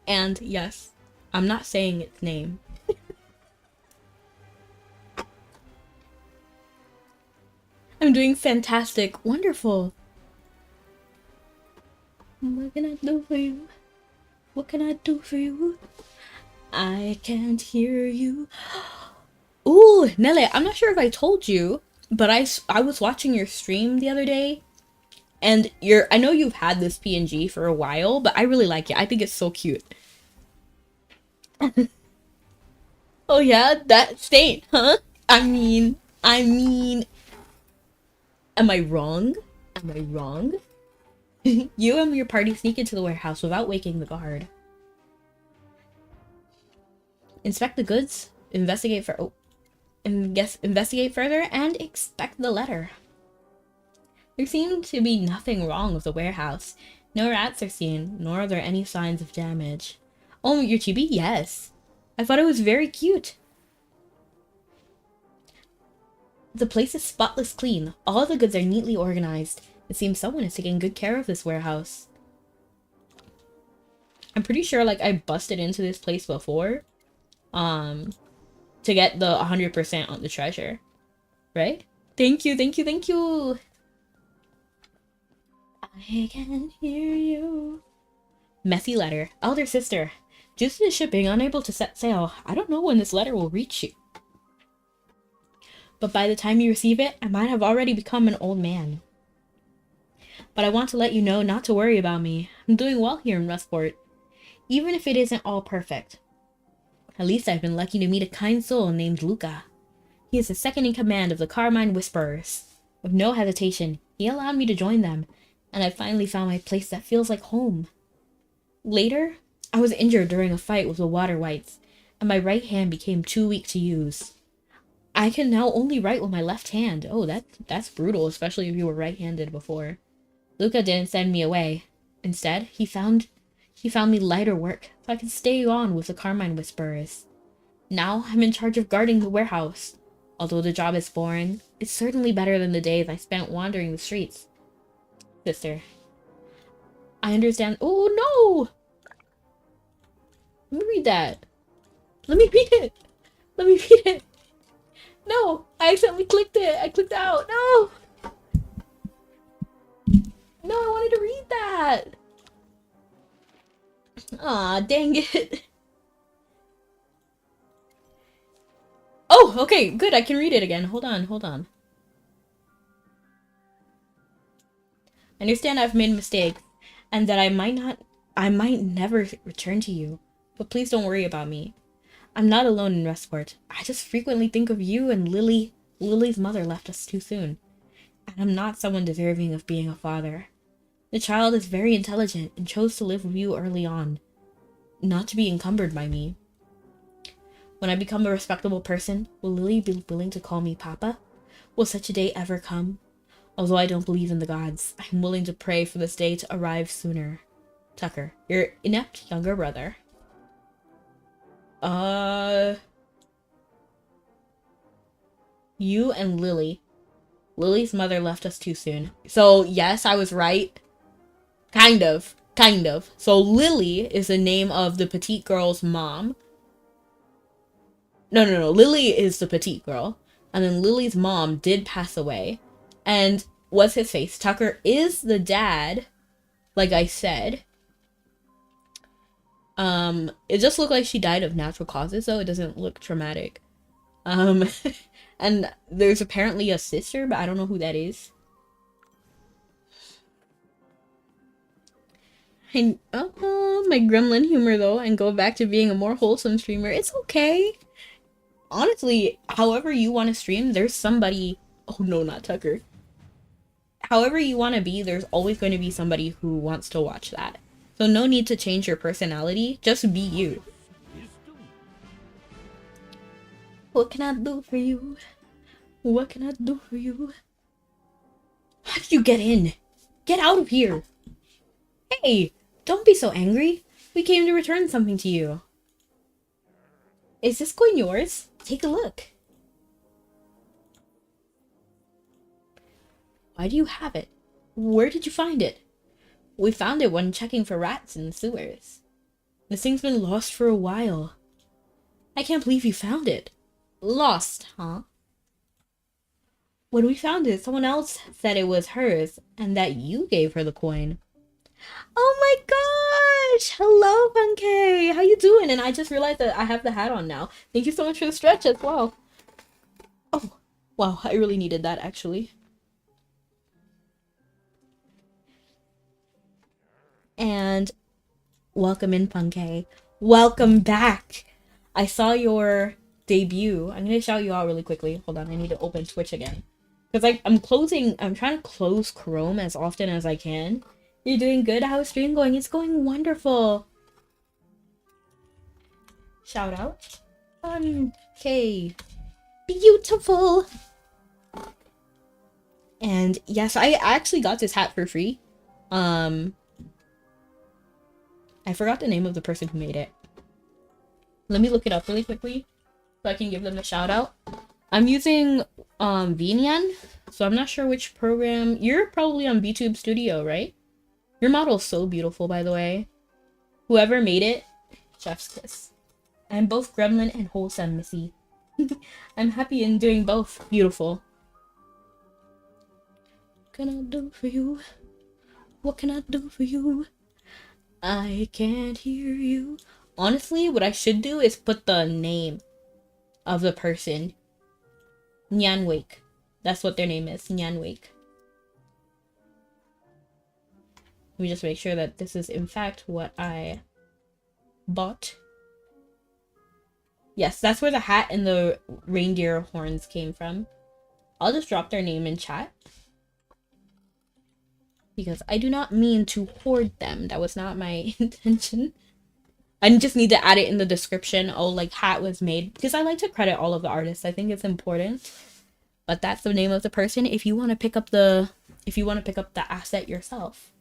And yes, I'm not saying its name. I'm doing fantastic. Wonderful. What can I do for you? What can I do for you? I can't hear you. Ooh, Nele, I'm not sure if I told you, but I was watching your stream the other day, and I know you've had this PNG for a while, but I really like it. I think it's so cute. Oh yeah, that stain, huh? I mean, am I wrong? Am I wrong? You and your party sneak into the warehouse without waking the guard. Inspect the goods, investigate further, and expect the letter. There seemed to be nothing wrong with the warehouse. No rats are seen, nor are there any signs of damage. Oh, your chibi? Yes. I thought it was very cute. The place is spotless clean. All the goods are neatly organized. It seems someone is taking good care of this warehouse. I'm pretty sure like I busted into this place before. To get the 100% on the treasure. Right? Thank you, thank you, thank you! I can hear you. Messy letter. Elder sister. Due to the shipping, unable to set sail. I don't know when this letter will reach you. But by the time you receive it, I might have already become an old man. But I want to let you know not to worry about me. I'm doing well here in Rustport. Even if it isn't all perfect. At least I've been lucky to meet a kind soul named Luca. He is the second in command of the Carmine Whisperers. With no hesitation, he allowed me to join them, and I finally found my place that feels like home. Later, I was injured during a fight with the Water Wights, and my right hand became too weak to use. I can now only write with my left hand. Oh, that's brutal, especially if you were right-handed before. Luca didn't send me away. Instead, he found me lighter work, so I could stay on with the Carmine Whisperers. Now, I'm in charge of guarding the warehouse. Although the job is boring, it's certainly better than the days I spent wandering the streets. Sister. I understand. Oh, no! Let me read that. Let me read it. Let me read it. No, I accidentally clicked it. I clicked out. No! No, I wanted to read that. Aw, dang it. Oh, okay, good. I can read it again. Hold on, hold on. I understand I've made mistakes, and that I might never return to you. But please don't worry about me. I'm not alone in Rustport. I just frequently think of you and Lily. Lily's mother left us too soon. And I'm not someone deserving of being a father. The child is very intelligent and chose to live with you early on, not to be encumbered by me. When I become a respectable person, will Lily be willing to call me Papa? Will such a day ever come? Although I don't believe in the gods, I'm willing to pray for this day to arrive sooner. Tucker, your inept younger brother. You and Lily. Lily's mother left us too soon. So, yes, I was right. Kind of. So, Lily is the name of the petite girl's mom. No. Lily is the petite girl. And then Lily's mom did pass away. And what's his face? Tucker is the dad, like I said. It just looked like she died of natural causes, though. It doesn't look traumatic. And there's apparently a sister, but I don't know who that is. My gremlin humor, though, and go back to being a more wholesome streamer. It's okay. Honestly, however you want to stream, there's somebody... Oh, no, not Tucker. However you want to be, there's always going to be somebody who wants to watch that. So no need to change your personality. Just be you. What can I do for you? What can I do for you? How did you get in? Get out of here! Hey! Don't be so angry. We came to return something to you. Is this coin yours? Take a look. Why do you have it? Where did you find it? We found it when checking for rats in the sewers. This thing's been lost for a while. I can't believe you found it. Lost, huh? When we found it, someone else said it was hers and that you gave her the coin. Oh my gosh! Hello, Punkay! How you doing? And I just realized that I have the hat on now. Thank you so much for the stretch as well. Oh, wow, I really needed that actually. And welcome in, Punkay. Welcome back! I saw your debut. I'm gonna shout you out really quickly. Hold on, I need to open Twitch again. Because like I'm trying to close Chrome as often as I can. You're doing good? How's stream going? It's going wonderful. Shout out. Okay. Beautiful. And yes, I actually got this hat for free. I forgot the name of the person who made it. Let me look it up really quickly so I can give them a shout out. I'm using Vinian, so I'm not sure which program. You're probably on VTube Studio, right? Your model's so beautiful, by the way. Whoever made it, chef's kiss. I'm both gremlin and wholesome, Missy. I'm happy in doing both. Beautiful. What can I do for you? What can I do for you? I can't hear you. Honestly, what I should do is put the name of the person. Nyanwake. That's what their name is. Nyanwake. Let me just make sure that this is in fact what I bought. Yes, that's where the hat and the reindeer horns came from. I'll just drop their name in chat. Because I do not mean to hoard them. That was not my intention. I just need to add it in the description. Oh, like hat was made. Because I like to credit all of the artists. I think it's important. But that's the name of the person. If you want to pick up the asset yourself.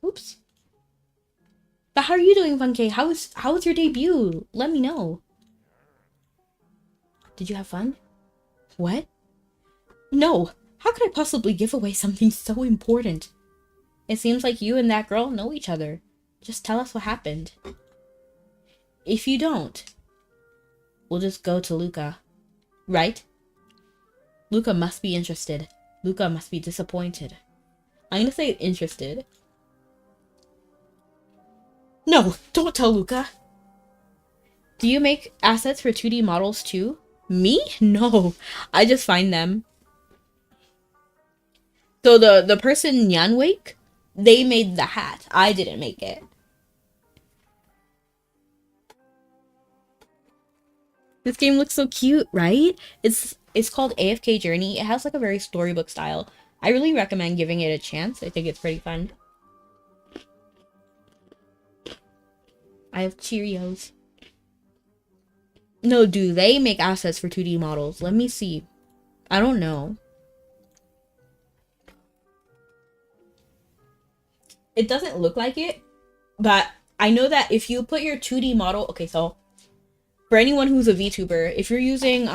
Oops. But how are you doing, Funkay? How was your debut? Let me know. Did you have fun? What? No. How could I possibly give away something so important? It seems like you and that girl know each other. Just tell us what happened. If you don't, we'll just go to Luca. Right? Luca must be interested. Luca must be disappointed. I'm gonna say interested. No, don't tell Luca. Do you make assets for 2D models too? Me? No, I just find them. So the person Nyanwake, they made the hat. I didn't make it. This game looks so cute, right? It's called AFK Journey. It has like a very storybook style. I really recommend giving it a chance. I think it's pretty fun. I have Cheerios. No, do they make assets for 2D models? Let me see. I don't know. It doesn't look like it, but I know that if you put your 2D model... Okay, so for anyone who's a VTuber, if you're using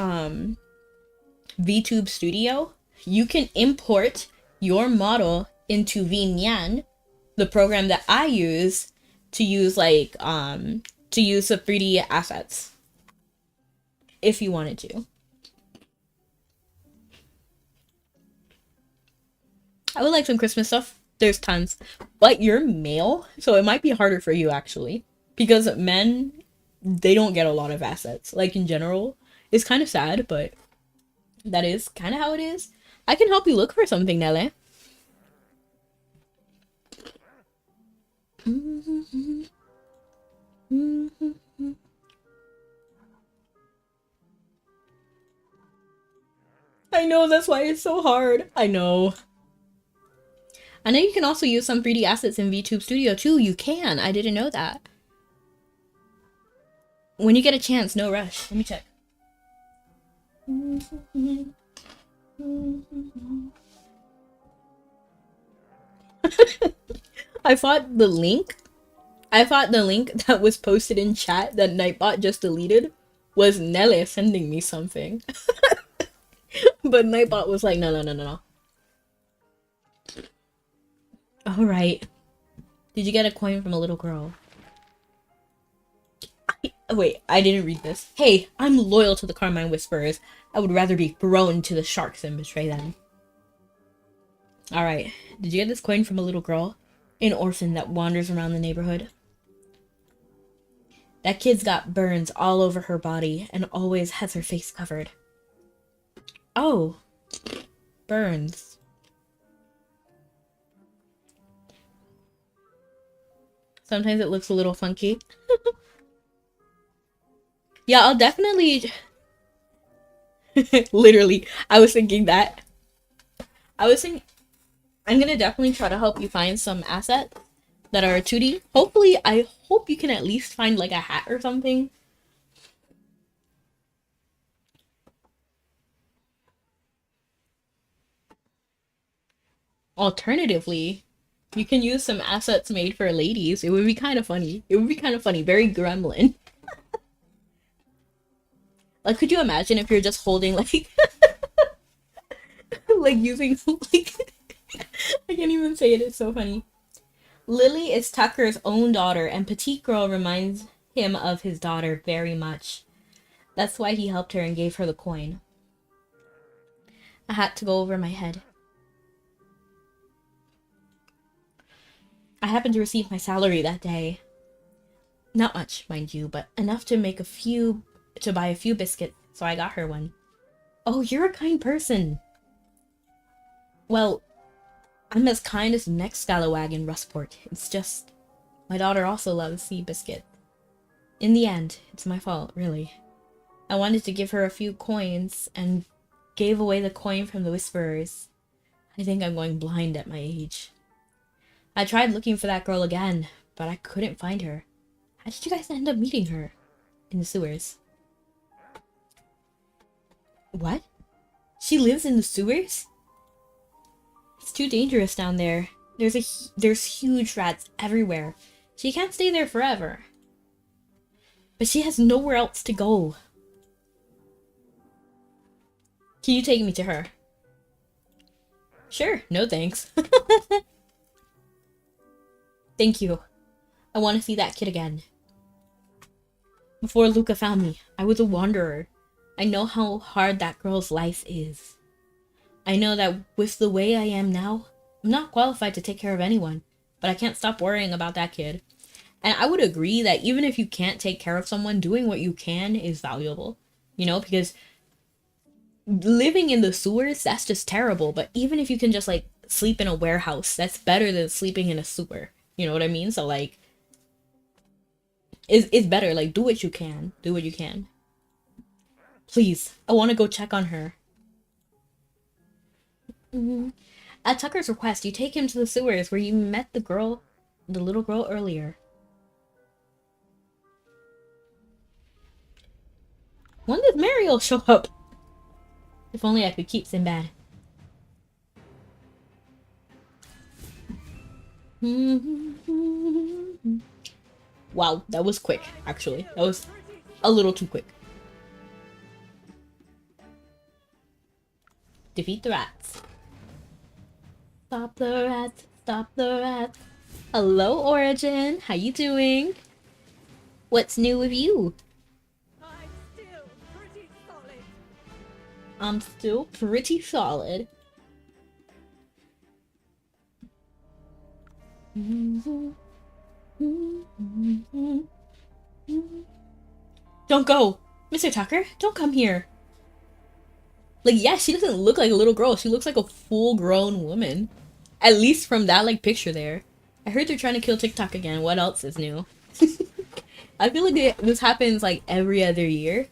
VTube Studio, you can import your model into VNyan, the program that I use to use like to use the 3D assets if you wanted to. I would like some Christmas stuff. There's tons, but you're male, so it might be harder for you actually, because men, they don't get a lot of assets like in general. It's kind of sad, but that is kind of how it is. I can help you look for something, Nele. I know, that's why it's so hard. I know you can also use some 3D assets in VTube Studio too. You can. I didn't know that. When you get a chance, no rush. Let me check. I thought the link that was posted in chat that Nightbot just deleted was Nele sending me something. But Nightbot was like, no. Alright. Did you get a coin from a little girl? Oh, wait, I didn't read this. Hey, I'm loyal to the Carmine Whisperers. I would rather be thrown to the sharks than betray them. Alright, did you get this coin from a little girl? An orphan that wanders around the neighborhood. That kid's got burns all over her body and always has her face covered. Oh, burns. Sometimes it looks a little funky. Yeah, I'll definitely... Literally, I was thinking that. I'm gonna definitely try to help you find some assets that are 2D. Hopefully, I hope you can at least find like a hat or something. Alternatively, you can use some assets made for ladies. It would be kind of funny. It would be kind of funny. Very gremlin. Like, could you imagine if you're just holding like... like using like... I can't even say it. It's so funny. Lily is Tucker's own daughter, and Petite Girl reminds him of his daughter very much. That's why he helped her and gave her the coin. A hat to go over my head. I happened to receive my salary that day. Not much, mind you, but enough to buy a few biscuits, so I got her one. Oh, you're a kind person. Well, I'm as kind as the next scallywag in Rustport. It's just, my daughter also loves sea biscuit. In the end, it's my fault, really. I wanted to give her a few coins, and gave away the coin from the Whisperers. I think I'm going blind at my age. I tried looking for that girl again, but I couldn't find her. How did you guys end up meeting her? In the sewers. What? She lives in the sewers? It's too dangerous down there. There's huge rats everywhere. She can't stay there forever. But she has nowhere else to go. Can you take me to her? Sure, no thanks. Thank you. I want to see that kid again. Before Luca found me, I was a wanderer. I know how hard that girl's life is. I know that with the way I am now, I'm not qualified to take care of anyone, but I can't stop worrying about that kid. And I would agree that even if you can't take care of someone, doing what you can is valuable. You know, because living in the sewers, that's just terrible. But even if you can just like sleep in a warehouse, that's better than sleeping in a sewer. You know what I mean? So like, it's better. Like, do what you can. Do what you can. Please, I want to go check on her. At Tucker's request, you take him to the sewers where you met the little girl earlier. When did Mariel show up? If only I could keep Sinbad. Wow, that was quick, actually. That was a little too quick. Defeat the rats. Stop the rats. Stop the rats. Hello, Origin. How you doing? What's new with you? I'm still pretty solid. Don't go! Mr. Tucker, don't come here. Like, yeah, she doesn't look like a little girl. She looks like a full-grown woman. At least from that, like, picture there. I heard they're trying to kill TikTok again. What else is new? I feel like this happens, like, every other year.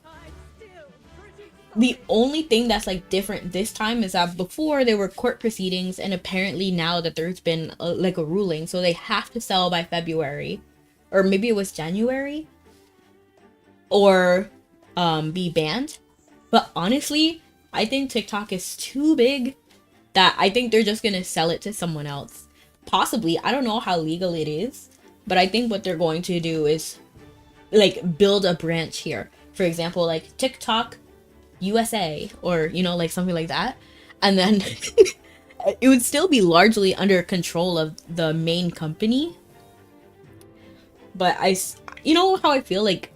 The only thing that's, like, different this time is that before there were court proceedings, and apparently now that there's been, like, a ruling, so they have to sell by February. Or maybe it was January? Or, be banned. But honestly, I think TikTok is too big that I think they're just gonna sell it to someone else. Possibly. I don't know how legal it is, but I think what they're going to do is, like, build a branch here. For example, like, TikTok USA, or, you know, like, something like that. And then it would still be largely under control of the main company. But you know how I feel like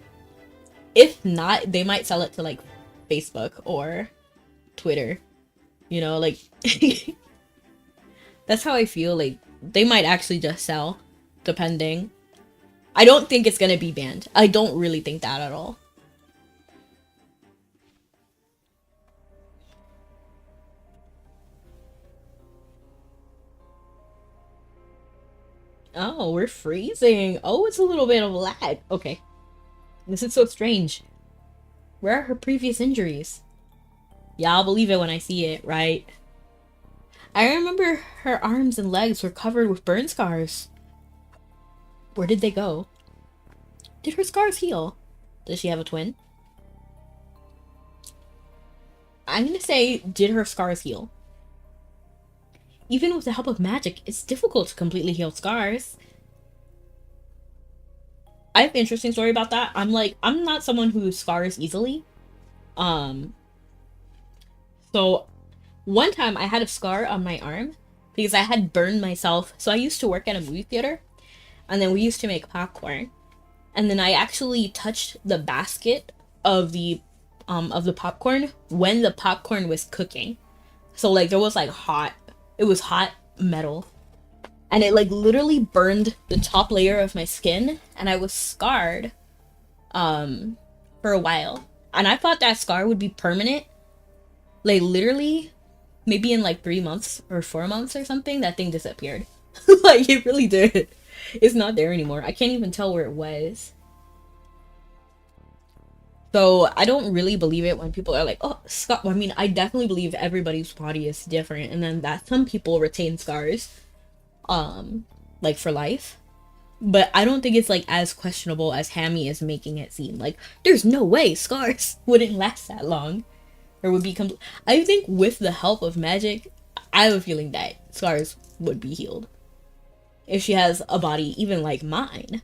If not, they might sell it to like Facebook or Twitter. You know, like that's how I feel. Like they might actually just sell, depending. I don't think it's gonna be banned. I don't really think that at all. Oh, we're freezing. Oh, it's a little bit of lag. Okay. This is so strange. Where are her previous injuries? Yeah, I'll believe it when I see it, right? I remember her arms and legs were covered with burn scars. Where did they go? Did her scars heal? Does she have a twin? I'm gonna say, did her scars heal? Even with the help of magic, it's difficult to completely heal scars. I have an interesting story about that. I'm not someone who scars easily. So one time I had a scar on my arm because I had burned myself. So I used to work at a movie theater, and then we used to make popcorn. And then I actually touched the basket of the popcorn when the popcorn was cooking. So like there was like it was hot metal. And it like literally burned the top layer of my skin, and I was scarred for a while. And I thought that scar would be permanent. Like literally maybe in like 3 months or 4 months or something, that thing disappeared. Like it really did. It's not there anymore. I can't even tell where it was. So I don't really believe it when people are like, oh, scar. I mean, I definitely believe everybody's body is different, and then that some people retain scars like for life. But I don't think it's like as questionable as Hammy is making it seem. Like there's no way scars wouldn't last that long or would be I think with the help of magic, I have a feeling that scars would be healed if she has a body even like mine.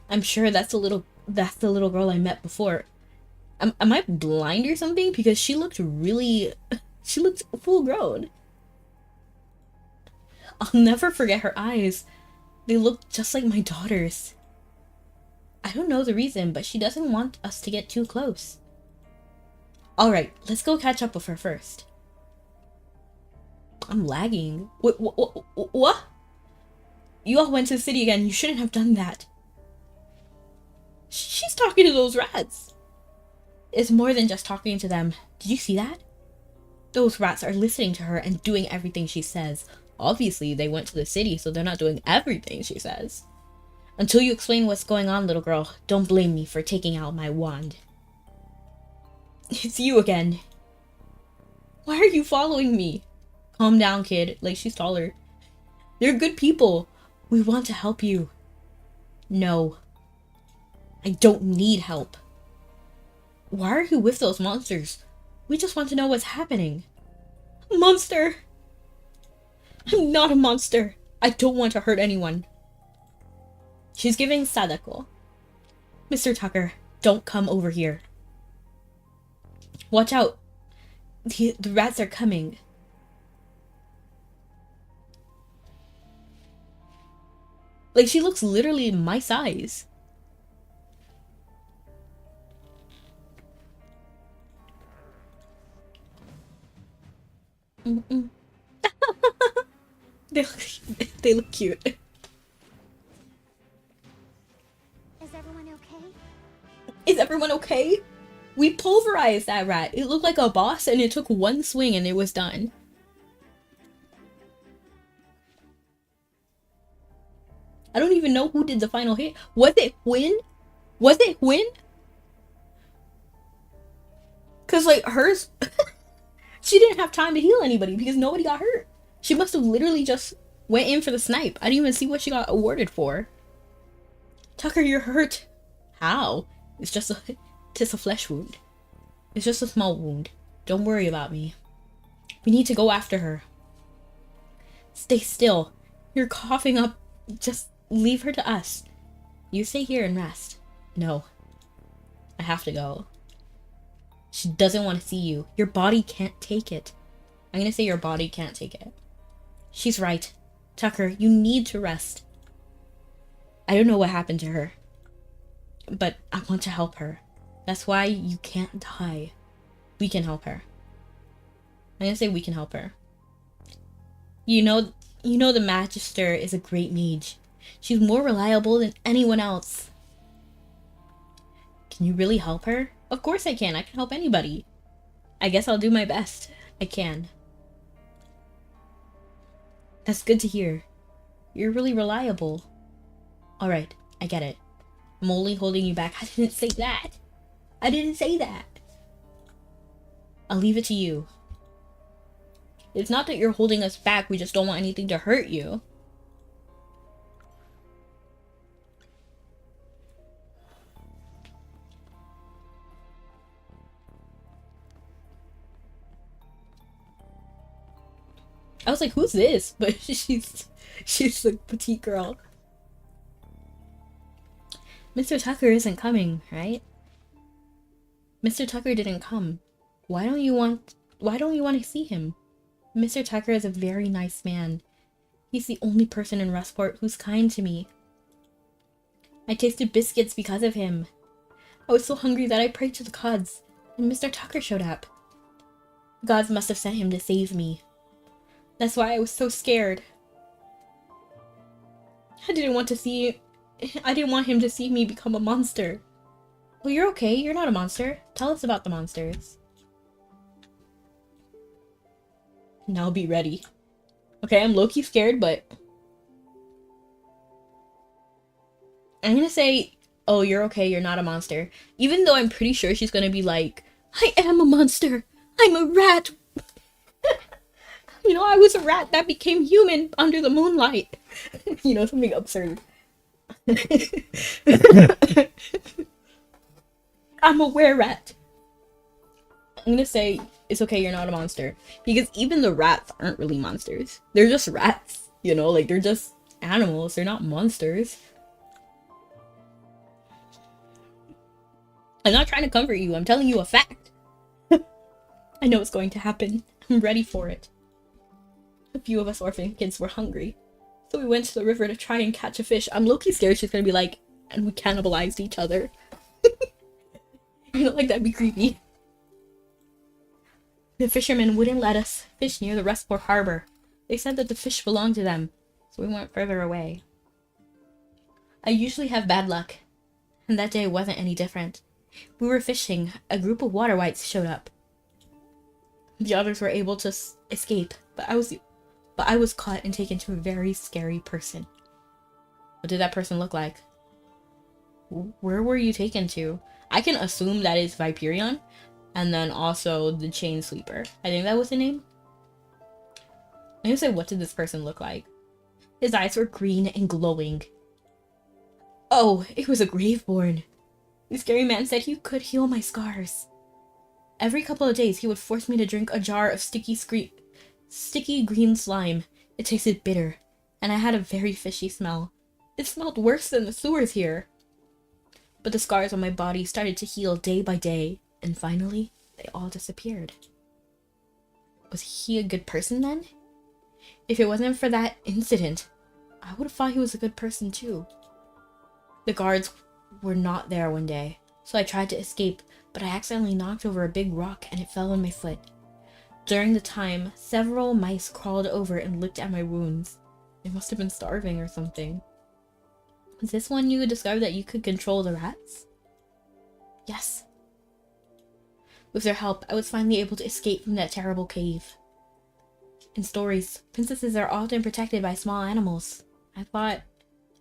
I'm sure that's the little girl I met before. Am I blind or something? Because she looked full grown. I'll never forget her eyes. They look just like my daughter's. I don't know the reason, but she doesn't want us to get too close. Alright, let's go catch up with her first. I'm lagging. What? You all went to the city again. You shouldn't have done that. She's talking to those rats. It's more than just talking to them. Did you see that? Those rats are listening to her and doing everything she says. Obviously, they went to the city, so they're not doing everything she says. Until you explain what's going on, little girl, don't blame me for taking out my wand. It's you again. Why are you following me? Calm down, kid. Like, she's taller. They're good people. We want to help you. No. I don't need help. Why are you with those monsters? We just want to know what's happening. Monster! I'm not a monster. I don't want to hurt anyone. She's giving Sadako. Mr. Tucker, don't come over here. Watch out. The rats are coming. Like, she looks literally my size. They look cute. Is everyone okay? Is everyone okay? We pulverized that rat. It looked like a boss, and it took one swing and it was done. I don't even know who did the final hit. Was it Hwin? Was it Hwin? Cause like hers, she didn't have time to heal anybody because nobody got hurt. She must have literally just went in for the snipe. I didn't even see what she got awarded for. Tucker, you're hurt. How? It's just a flesh wound. It's just a small wound. Don't worry about me. We need to go after her. Stay still. You're coughing up. Just leave her to us. You stay here and rest. No. I have to go. She doesn't want to see you. Your body can't take it. I'm gonna say your body can't take it. She's right. Tucker, you need to rest. I don't know what happened to her. but I want to help her. That's why you can't die. We can help her. I'm gonna say we can help her. You know the Magister is a great mage. She's more reliable than anyone else. Can you really help her? Of course I can. I can help anybody. I guess I'll do my best. I can. That's good to hear. You're really reliable. Alright, I get it. I'm only holding you back. I didn't say that. I didn't say that. I'll leave it to you. It's not that you're holding us back. We just don't want anything to hurt you. I was like, who's this? But she's the petite girl. Mr. Tucker isn't coming, right? Mr. Tucker didn't come. Why don't you want to see him? Mr. Tucker is a very nice man. He's the only person in Rustport who's kind to me. I tasted biscuits because of him. I was so hungry that I prayed to the gods, and Mr. Tucker showed up. The gods must have sent him to save me. That's why I was so scared. I didn't want him to see me become a monster. Well, you're okay. You're not a monster. Tell us about the monsters. Now be ready. Okay, I'm low-key scared, but I'm gonna say, oh, you're okay. You're not a monster. Even though I'm pretty sure she's gonna be like, I am a monster. I'm a rat. You know, I was a rat that became human under the moonlight. You know, something absurd. I'm a were-rat. I'm gonna say, it's okay, you're not a monster. Because even the rats aren't really monsters. They're just rats, you know? Like, they're just animals. They're not monsters. I'm not trying to comfort you. I'm telling you a fact. I know it's going to happen. I'm ready for it. A few of us orphan kids were hungry, so we went to the river to try and catch a fish. I'm low-key scared she's gonna be like, and we cannibalized each other. You know, like, that'd be creepy. The fishermen wouldn't let us fish near the Rustport harbor. They said that the fish belonged to them, so we went further away. I usually have bad luck, and that day wasn't any different. We were fishing. A group of water wights showed up. The others were able to escape, but I was caught and taken to a very scary person. What did that person look like? Where were you taken to? I can assume that is Viperion, and then also the Chain Sleeper. I think that was the name. I'm gonna say, what did this person look like? His eyes were green and glowing. Oh, it was a Graveborn. The scary man said he could heal my scars. Every couple of days, he would force me to drink a jar of sticky green slime. It tasted bitter, and I had a very fishy smell. It smelled worse than the sewers here. But the scars on my body started to heal day by day, and finally, they all disappeared. Was he a good person then? If it wasn't for that incident, I would have thought he was a good person too. The guards were not there one day, so I tried to escape, but I accidentally knocked over a big rock and it fell on my foot. During the time, several mice crawled over and licked at my wounds. They must have been starving or something. Was this when you discovered that you could control the rats? Yes. With their help, I was finally able to escape from that terrible cave. In stories, princesses are often protected by small animals. I thought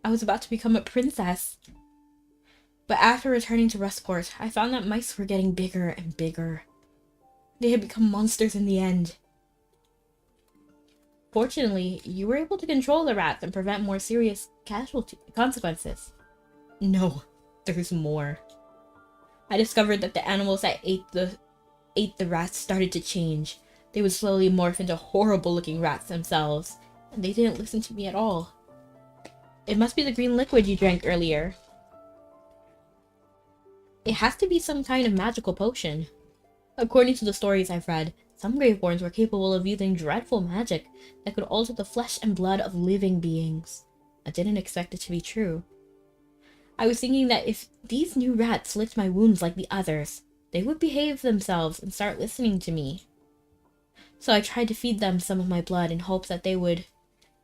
I was about to become a princess. But after returning to Rustport, I found that mice were getting bigger and bigger. They had become monsters in the end. Fortunately, you were able to control the rats and prevent more serious consequences. No, there's more. I discovered that the animals that ate the rats started to change. They would slowly morph into horrible-looking rats themselves, and they didn't listen to me at all. It must be the green liquid you drank earlier. It has to be some kind of magical potion. According to the stories I've read, some Graveborns were capable of using dreadful magic that could alter the flesh and blood of living beings. I didn't expect it to be true. I was thinking that if these new rats licked my wounds like the others, they would behave themselves and start listening to me. So I tried to feed them some of my blood in hopes that they would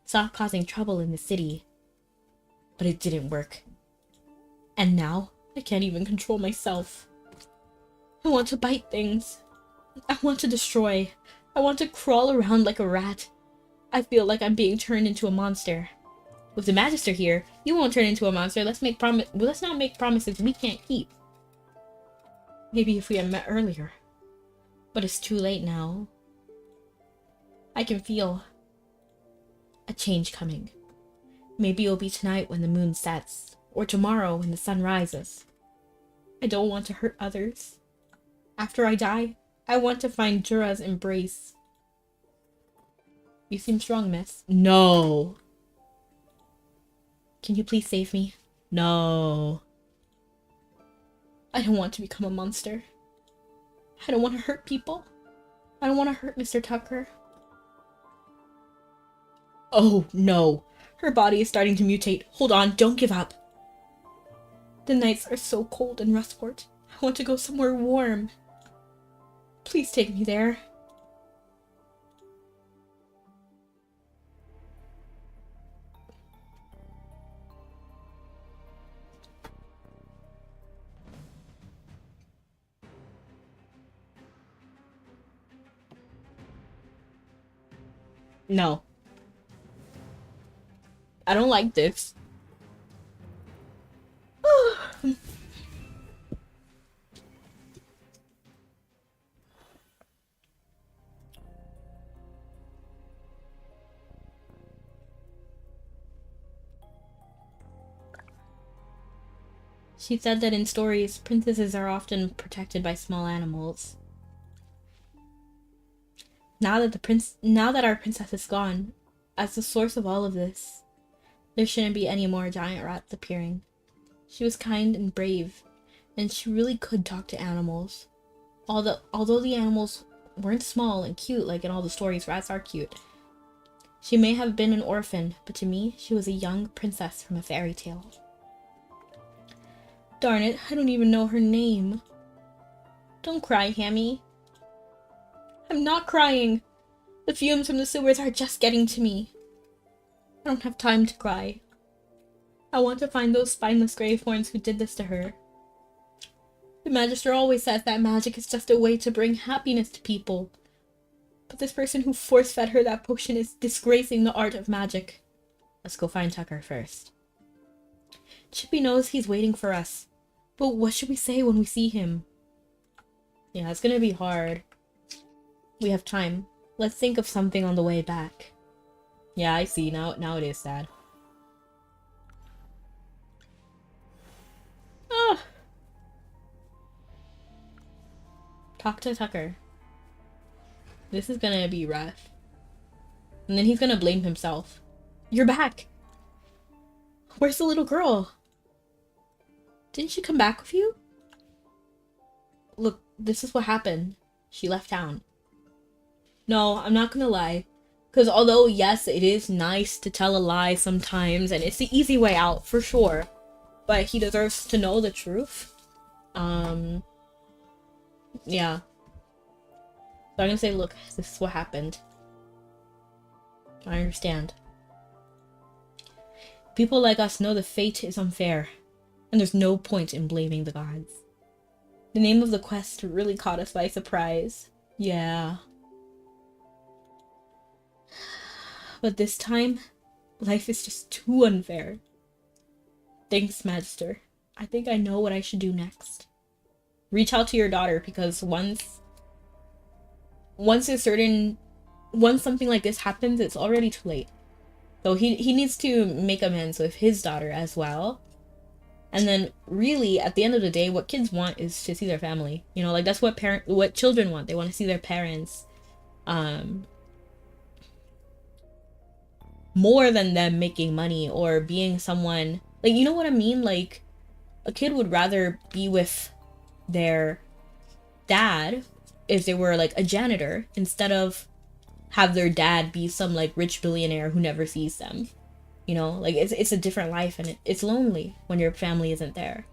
stop causing trouble in the city. But it didn't work. And now, I can't even control myself. I want to bite things. I want to destroy. I want to crawl around like a rat. I feel like I'm being turned into a monster. With the Magister here, you won't turn into a monster. Let's not make promises we can't keep. Maybe if we had met earlier. But it's too late now. I can feel a change coming. Maybe it'll be tonight when the moon sets, or tomorrow when the sun rises. I don't want to hurt others. After I die, I want to find Jura's embrace. You seem strong, miss. No. Can you please save me? No. I don't want to become a monster. I don't want to hurt people. I don't want to hurt Mr. Tucker. Oh, no. Her body is starting to mutate. Hold on, don't give up. The nights are so cold in Rustport. I want to go somewhere warm. Please take me there. No. I don't like this. She said that in stories, princesses are often protected by small animals. Now that our princess is gone, as the source of all of this, there shouldn't be any more giant rats appearing. She was kind and brave, and she really could talk to animals. Although the animals weren't small and cute like in all the stories, rats are cute. She may have been an orphan, but to me, she was a young princess from a fairy tale. Darn it, I don't even know her name. Don't cry, Hammy. I'm not crying. The fumes from the sewers are just getting to me. I don't have time to cry. I want to find those spineless gravehorns who did this to her. The Magister always says that magic is just a way to bring happiness to people. But this person who force-fed her that potion is disgracing the art of magic. Let's go find Tucker first. Chippy knows he's waiting for us. But what should we say when we see him? Yeah, it's gonna be hard. We have time. Let's think of something on the way back. Yeah, I see. Now it is sad. Ah. Talk to Tucker. This is gonna be rough. And then he's gonna blame himself. You're back! Where's the little girl? Didn't she come back with you? Look, this is what happened. She left town. No, I'm not gonna lie. Because although, yes, it is nice to tell a lie sometimes, and it's the easy way out, for sure. But he deserves to know the truth. Yeah. So I'm gonna say, look, this is what happened. I understand. People like us know the fate is unfair, and there's no point in blaming the gods. The name of the quest really caught us by surprise. Yeah. But this time, life is just too unfair. Thanks, Magister. I think I know what I should do next. Reach out to your daughter, because once something like this happens, it's already too late. So he needs to make amends with his daughter as well. And then really, at the end of the day, what kids want is to see their family. You know, like that's what children want. They want to see their parents. More than them making money or being someone, like, you know what I mean? Like, a kid would rather be with their dad if they were like a janitor instead of have their dad be some like rich billionaire who never sees them. You know, like it's a different life, and it's lonely when your family isn't there.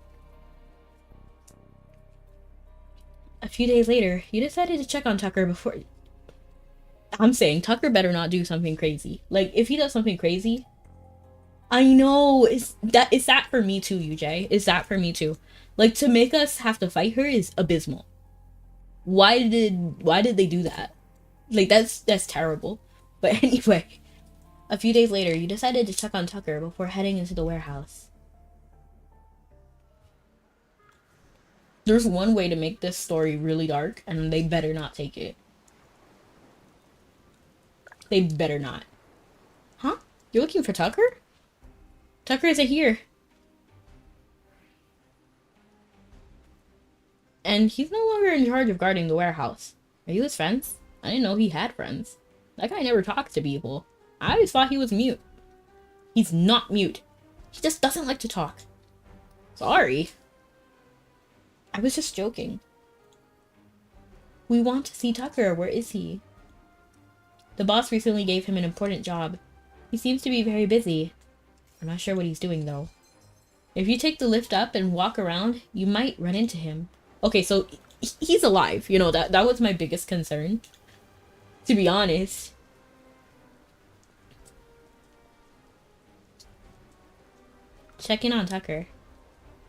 A few days later, you decided to check on Tucker before. I'm saying Tucker better not do something crazy. Like, if he does something crazy, I know it's that for me too, UJ. It's that for me too. Like, to make us have to fight her is abysmal. Why did they do that? Like, that's terrible. But anyway, a few days later, you decided to check on Tucker before heading into the warehouse. There's one way to make this story really dark, and they better not take it. They better not. Huh? You're looking for Tucker? Tucker isn't here. And he's no longer in charge of guarding the warehouse. Are you his friends? I didn't know he had friends. That guy never talks to people. I always thought he was mute. He's not mute. He just doesn't like to talk. Sorry. I was just joking. We want to see Tucker. Where is he? The boss recently gave him an important job. He seems to be very busy. I'm not sure what he's doing though. If you take the lift up and walk around, you might run into him. Okay, so he's alive. You know, that was my biggest concern. To be honest. Check in on Tucker.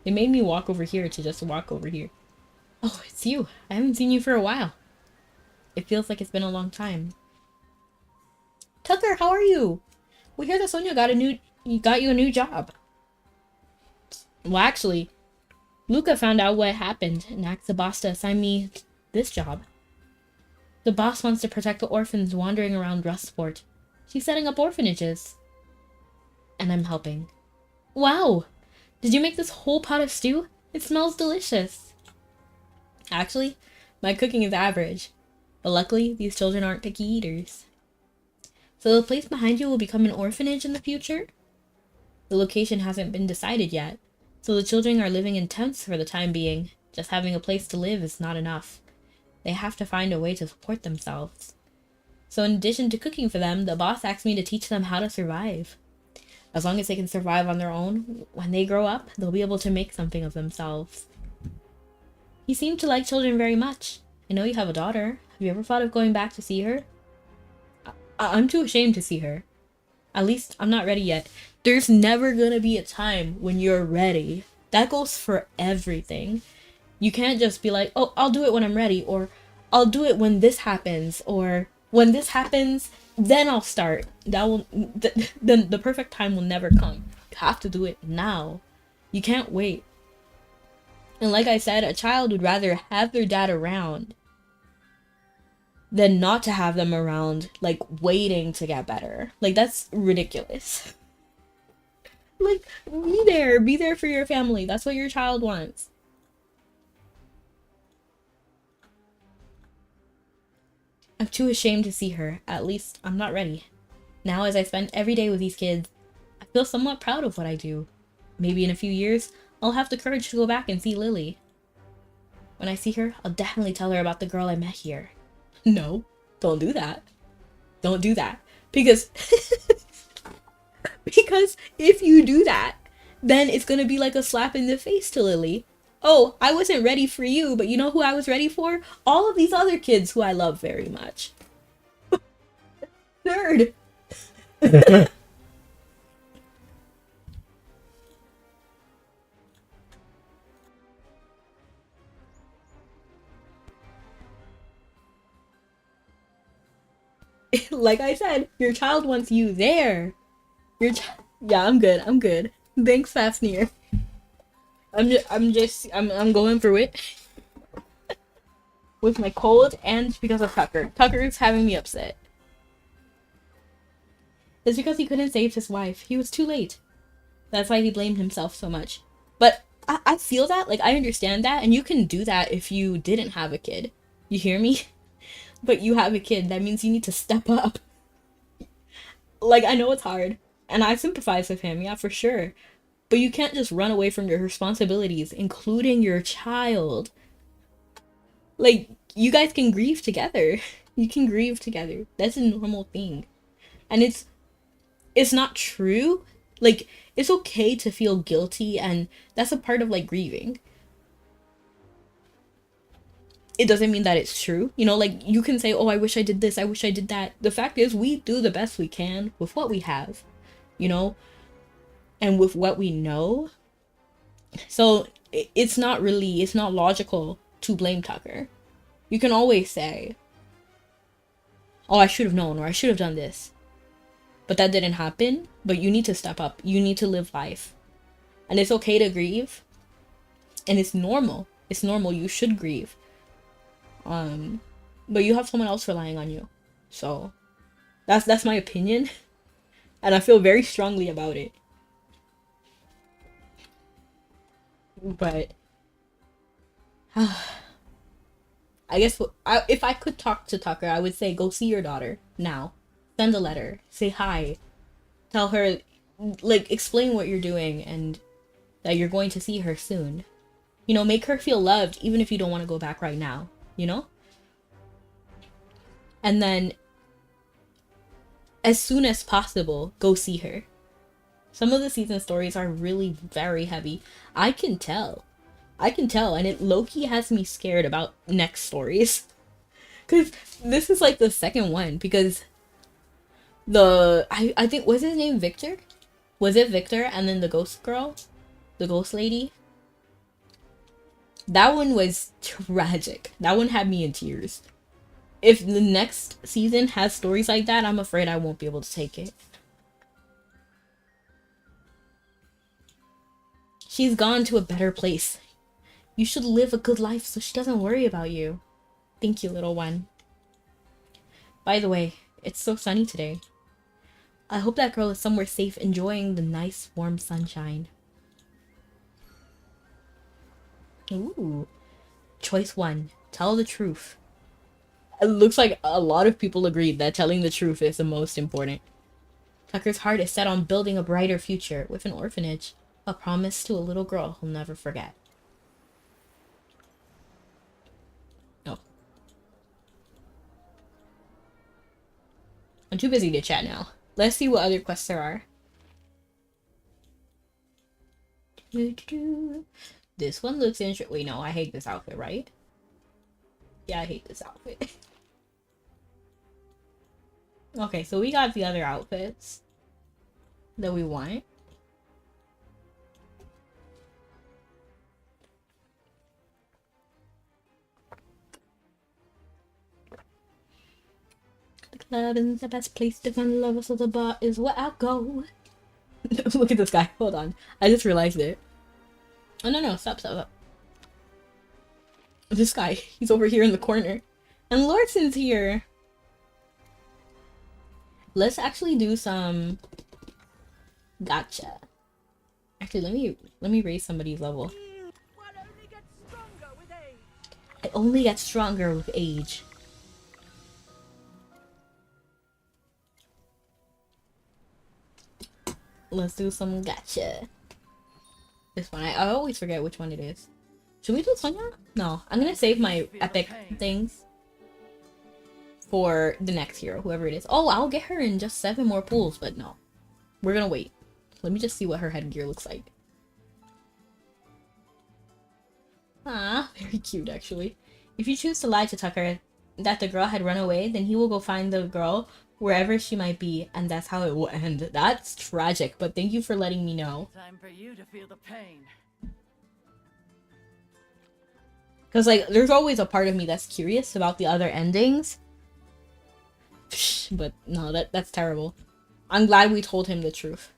It made me walk over here to just walk over here. Oh, it's you. I haven't seen you for a while. It feels like it's been a long time. Tucker, how are you? We hear that Sonia got you a new job. Well, actually, Luca found out what happened and asked the boss to assign me this job. The boss wants to protect the orphans wandering around Rustport. She's setting up orphanages. And I'm helping. Wow! Did you make this whole pot of stew? It smells delicious. Actually, my cooking is average. But luckily, these children aren't picky eaters. So the place behind you will become an orphanage in the future? The location hasn't been decided yet, so the children are living in tents for the time being. Just having a place to live is not enough. They have to find a way to support themselves. So in addition to cooking for them, the boss asked me to teach them how to survive. As long as they can survive on their own, when they grow up, they'll be able to make something of themselves. You seem to like children very much. I know you have a daughter. Have you ever thought of going back to see her? I'm too ashamed to see her. At least, I'm not ready yet. There's never gonna be a time when you're ready. That goes for everything. You can't just be like, oh, I'll do it when I'm ready, or I'll do it when this happens, or when this happens, then I'll start. Then the perfect time will never come. You have to do it now. You can't wait. And like I said, a child would rather have their dad around than not to have them around, like, waiting to get better. Like, that's ridiculous. Like, be there for your family. That's what your child wants. I'm too ashamed to see her. At least, I'm not ready. Now, as I spend every day with these kids, I feel somewhat proud of what I do. Maybe in a few years, I'll have the courage to go back and see Lily. When I see her, I'll definitely tell her about the girl I met here. No, don't do that. Don't do that. Because because if you do that, then it's gonna be like a slap in the face to Lily. Oh, I wasn't ready for you, but you know who I was ready for? All of these other kids who I love very much. Nerd. Like I said, your child wants you there. Yeah, I'm good. I'm good. Thanks, Fafnir. I'm going through it with my cold and because of Tucker. Tucker's having me upset. It's because he couldn't save his wife. He was too late. That's why he blamed himself so much. But I feel that, like, I understand that, and you can do that if you didn't have a kid. You hear me? But you have a kid, that means you need to step up. Like, I know it's hard, and I sympathize with him, yeah, for sure. But you can't just run away from your responsibilities, including your child. Like, you guys can grieve together. You can grieve together. That's a normal thing. And it's not true Like, it's okay to feel guilty, and that's a part of like grieving. It doesn't mean that it's true. You know, like you can say, oh, I wish I did this, I wish I did that. The fact is, we do the best we can with what we have, you know, and with what we know. So it's not logical to blame Tucker. You can always say, oh, I should have known, or I should have done this. But that didn't happen. But you need to step up. You need to live life. And it's okay to grieve. And it's normal. It's normal. You should grieve. But you have someone else relying on you. So that's my opinion. And I feel very strongly about it. But I guess if I could talk to Tucker, I would say go see your daughter now. Send a letter. Say hi. Tell her, like, explain what you're doing and that you're going to see her soon. You know, make her feel loved even if you don't want to go back right now, you know? And then, as soon as possible, go see her. Some of the season stories are really very heavy. I can tell, and it low-key has me scared about next stories. Because this is like the second one, because I think, was his name Victor? Was it Victor and then the ghost girl? The ghost lady? That one was tragic. That one had me in tears. If the next season has stories like that, I'm afraid I won't be able to take it. She's gone to a better place. You should live a good life so she doesn't worry about you. Thank you, little one. By the way, it's so sunny today. I hope that girl is somewhere safe enjoying the nice warm sunshine. Ooh. Choice 1. Tell the truth. It looks like a lot of people agreed that telling the truth is the most important. Tucker's heart is set on building a brighter future with an orphanage. A promise to a little girl he'll never forget. Oh. I'm too busy to chat now. Let's see what other quests there are. This one looks interesting. Wait, no, I hate this outfit, right? Yeah, I hate this outfit. Okay, so we got the other outfits that we want. The club is the best place to find lovers, so the bar is where I go. Look at this guy. Hold on. I just realized it. Oh, no, stop. This guy, he's over here in the corner. And Lordson's here. Let's actually do some gotcha. Actually, let me raise somebody's level. I only get stronger with age. Let's do some gotcha. This one, I always forget which one it is. Should we do Sonya? No, I'm gonna save my epic things for the next hero, whoever it is. Oh, I'll get her in just 7 more pools, but no. We're gonna wait. Let me just see what her headgear looks like. Ah, very cute actually. If you choose to lie to Tucker that the girl had run away, then he will go find the girl wherever she might be, and that's how it will end. That's tragic, but thank you for letting me know. Time for you to feel the pain. Because, like, there's always a part of me that's curious about the other endings. But no, that's terrible. I'm glad we told him the truth.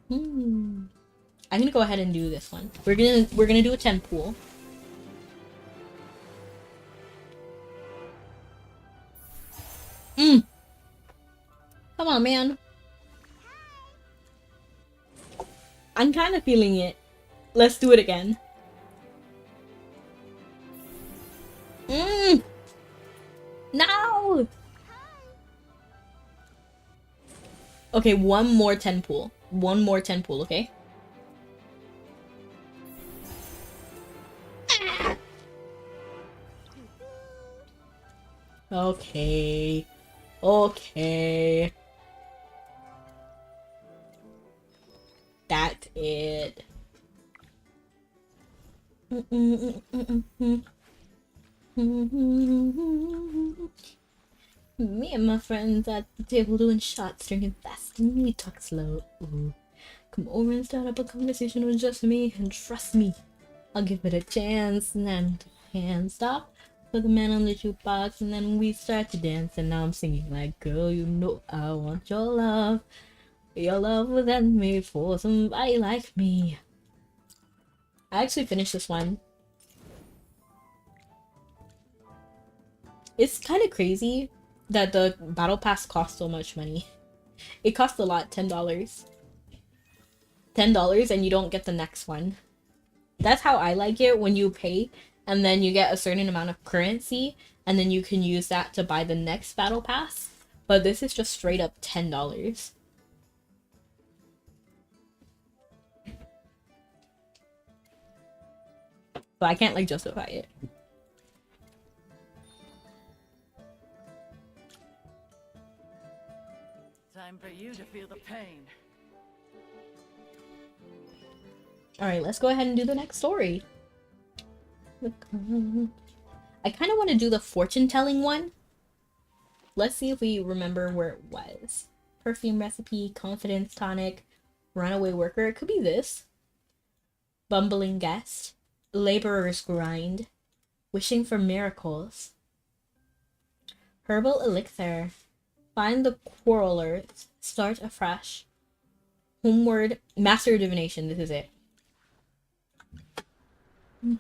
I'm gonna go ahead and do this one. We're gonna do a 10 pool. Come on, man. I'm kind of feeling it. Let's do it again. No! Okay, one more 10 pool. One more 10 pool, okay? Okay. Okay. Me and my friends at the table doing shots, drinking fast, and we talk slow. Ooh. Come over and start up a conversation with just me, and trust me, I'll give it a chance. And then hands stop for the man on the jukebox, and then we start to dance. And now I'm singing like, girl, you know I want your love. Your love was made for somebody like me. I actually finished this one. It's kind of crazy that the battle pass costs so much money. It costs a lot, $10. $10 and you don't get the next one. That's how I like it, when you pay and then you get a certain amount of currency and then you can use that to buy the next battle pass. But this is just straight up $10. So I can't like justify it. Time for you to feel the pain. Alright, let's go ahead and do the next story. I kind of want to do the fortune-telling one. Let's see if we remember where it was. Perfume recipe, confidence tonic, runaway worker. It could be this. Bumbling guest, laborer's grind, wishing for miracles. Herbal elixir. Find the quarrelers, start afresh. Homeward, master of divination. This is it. Me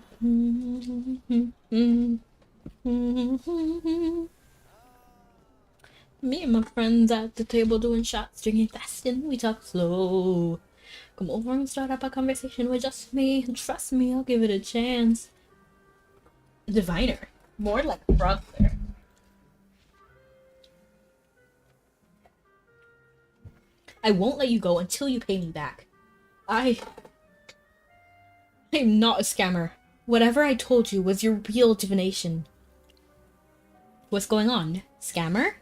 and my friends at the table doing shots, drinking fast, and we talk slow. Come over and start up a conversation with just me, and trust me, I'll give it a chance. Diviner. More like brother. I won't let you go until you pay me back. I'm not a scammer. Whatever I told you was your real divination. What's going on? Scammer?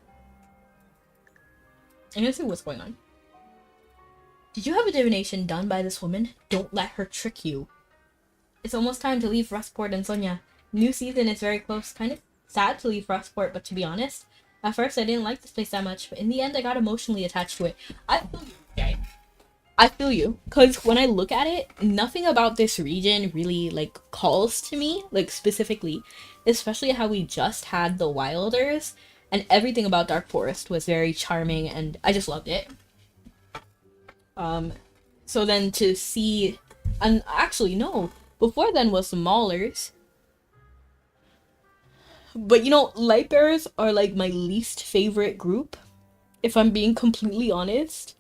I'm gonna say what's going on. Did you have a divination done by this woman? Don't let her trick you. It's almost time to leave Rustport and Sonia. New season is very close. Kind of sad to leave Rustport, but to be honest, at first I didn't like this place that much, but in the end I got emotionally attached to it. I feel you, okay? I feel you, because when I look at it, nothing about this region really, like, calls to me, like, specifically. Especially how we just had the Wilders, and everything about Dark Forest was very charming, and I just loved it. So then to see, and actually, no, before then was the Maulers. But, you know, Lightbearers are, like, my least favorite group, if I'm being completely honest.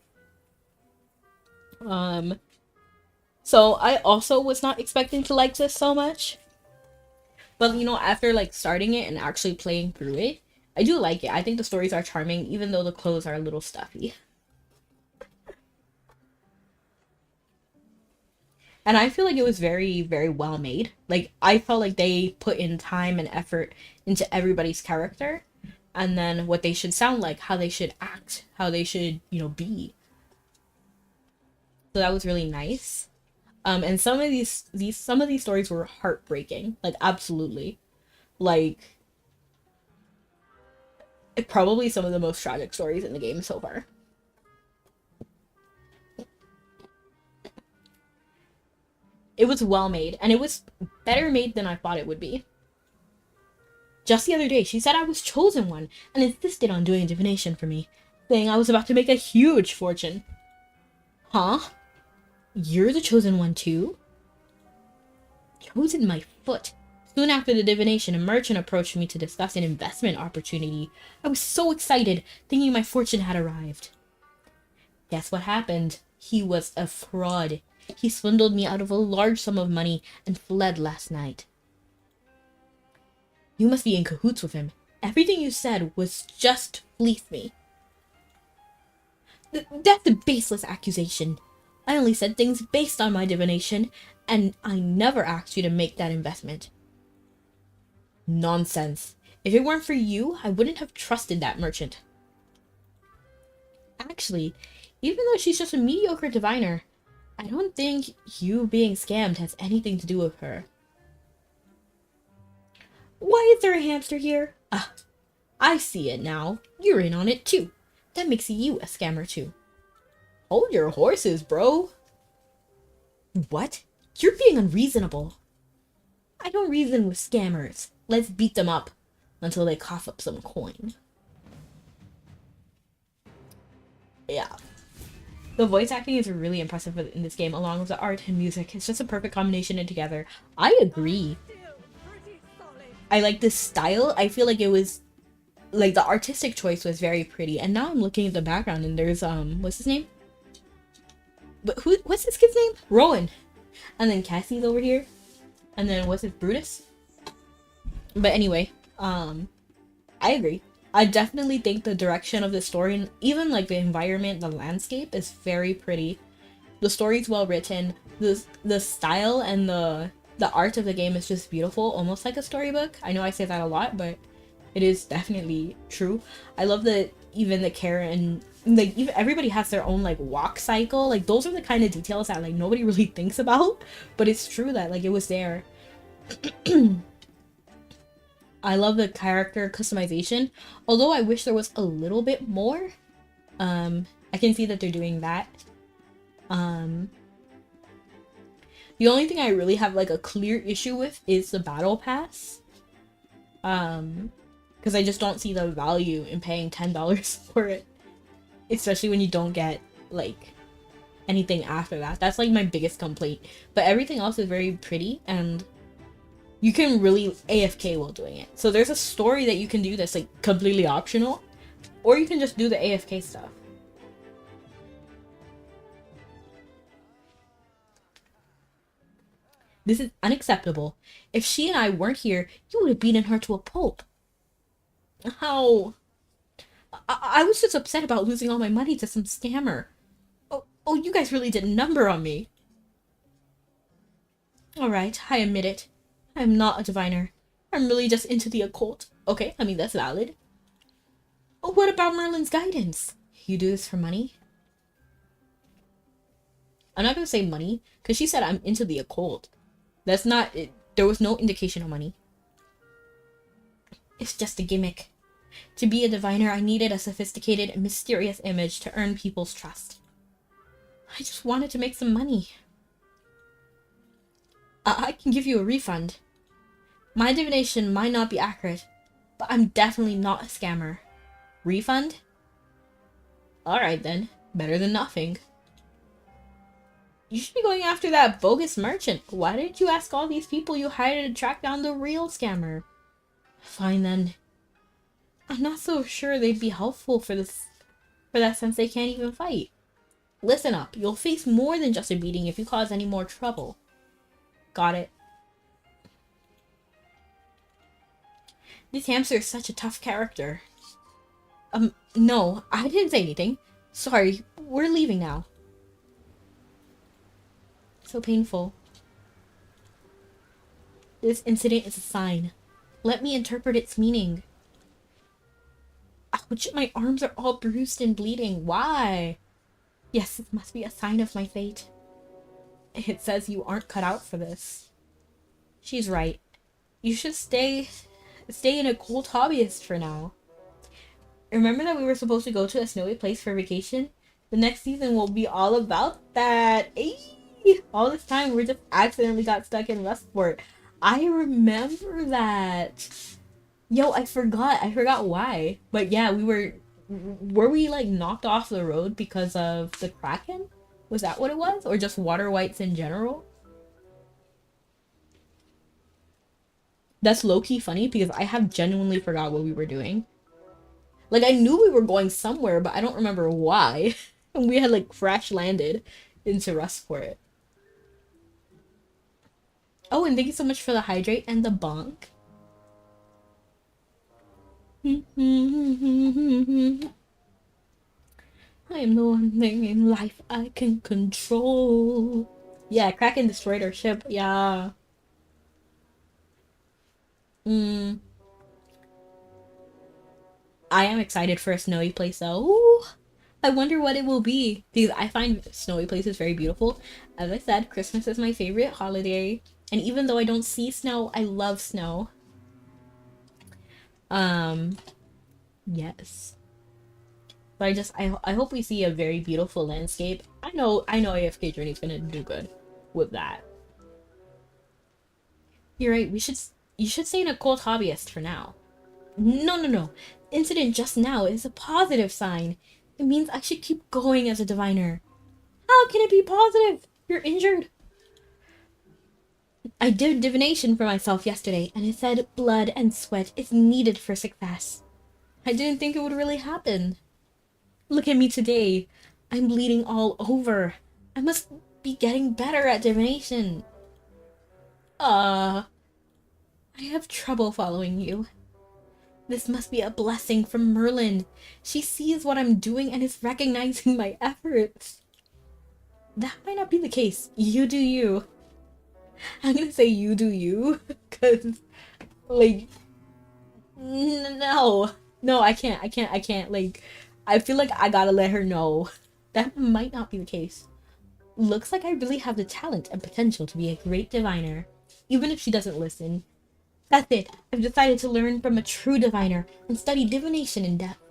So I also was not expecting to like this so much. But, you know, after, like, starting it and actually playing through it, I do like it. I think the stories are charming, even though the clothes are a little stuffy. And I feel like it was very, very well made. Like, I felt like they put in time and effort into everybody's character. And then what they should sound like, how they should act, how they should, you know, be. So that was really nice. And some of these stories were heartbreaking. Like, absolutely. Like, probably some of the most tragic stories in the game so far. It was well made, and it was better made than I thought it would be. Just the other day, she said I was chosen one, and insisted on doing divination for me, saying I was about to make a huge fortune. Huh? You're the chosen one too? Chosen my foot. Soon after the divination, a merchant approached me to discuss an investment opportunity. I was so excited, thinking my fortune had arrived. Guess what happened? He was a fraud. He swindled me out of a large sum of money and fled last night. You must be in cahoots with him. Everything you said was just to fleece me. That's a baseless accusation. I only said things based on my divination, and I never asked you to make that investment. Nonsense. If it weren't for you, I wouldn't have trusted that merchant. Actually, even though she's just a mediocre diviner, I don't think you being scammed has anything to do with her. Why is there a hamster here? Ah, I see it now. You're in on it too. That makes you a scammer too. Hold your horses, bro. What? You're being unreasonable. I don't reason with scammers. Let's beat them up until they cough up some coin. Yeah. The voice acting is really impressive in this game, along with the art and music. It's just a perfect combination together. I agree. I like this style. I feel like it was, like, the artistic choice was very pretty. And now I'm looking at the background and there's, what's his name? But what's this kid's name? Rowan. And then Cassie's over here. And then what's it, Brutus? But anyway, I agree. I definitely think the direction of the story, and even like the environment, the landscape is very pretty. The story's well written. The style and the art of the game is just beautiful, almost like a storybook. I know I say that a lot, but it is definitely true. I love that even the care and like even everybody has their own like walk cycle. Like those are the kind of details that like nobody really thinks about, but it's true that like it was there. I love the character customization, although I wish there was a little bit more. I can see that they're doing that. The only thing I really have like a clear issue with is the battle pass. Because I just don't see the value in paying $10 for it, especially when you don't get like anything after that. That's like my biggest complaint. But everything else is very pretty, and you can really AFK while doing it. So there's a story that you can do that's like completely optional, or you can just do the AFK stuff. This is unacceptable. If she and I weren't here, you would have beaten her to a pulp. How? I was just upset about losing all my money to some scammer. Oh, you guys really did a number on me. Alright, I admit it. I'm not a diviner. I'm really just into the occult. Okay, I mean, that's valid. Oh, what about Merlin's guidance? You do this for money? I'm not gonna say money, because she said I'm into the occult. That's not it. There was no indication of money. It's just a gimmick. To be a diviner, I needed a sophisticated and mysterious image to earn people's trust. I just wanted to make some money. I can give you a refund. My divination might not be accurate, but I'm definitely not a scammer. Refund? Alright then, better than nothing. You should be going after that bogus merchant. Why didn't you ask all these people you hired to track down the real scammer? Fine then. I'm not so sure they'd be helpful for that since they can't even fight. Listen up, you'll face more than just a beating if you cause any more trouble. Got it. This hamster is such a tough character. No, I didn't say anything. Sorry, we're leaving now. So painful. This incident is a sign. Let me interpret its meaning. Ouch, my arms are all bruised and bleeding. Why? Yes, it must be a sign of my fate. It says you aren't cut out for this. She's right. You should stay an occult hobbyist for now. Remember that we were supposed to go to a snowy place for vacation? The next season will be all about that. Eee! All this time we just accidentally got stuck in Rustport. I remember that. Yo, I forgot why. But yeah, were we like knocked off the road because of the Kraken? Was that what it was? Or just water wights in general? That's low-key funny because I have genuinely forgot what we were doing. Like, I knew we were going somewhere, but I don't remember why. And we had like crash landed into Rustport. Oh, and thank you so much for the hydrate and the bonk. I am the one thing in life I can control. Yeah, Kraken destroyed our ship. Yeah. I am excited for a snowy place though. Ooh, I wonder what it will be. Because I find snowy places very beautiful. As I said, Christmas is my favorite holiday. And even though I don't see snow, I love snow. Um, yes. But I hope we see a very beautiful landscape. I know AFK Journey is gonna do good with that. You're right. You should stay in a cold hobbyist for now. No. Incident just now is a positive sign. It means I should keep going as a diviner. How can it be positive? You're injured. I did divination for myself yesterday, and it said blood and sweat is needed for success. I didn't think it would really happen. Look at me today. I'm bleeding all over. I must be getting better at divination. I have trouble following you. This must be a blessing from Merlin. She sees what I'm doing and is recognizing my efforts. That might not be the case. You do you. I'm gonna say you do you, cause, like, no. No, I can't, like, I feel like I gotta let her know. That might not be the case. Looks like I really have the talent and potential to be a great diviner, even if she doesn't listen. That's it. I've decided to learn from a true diviner and study divination in depth.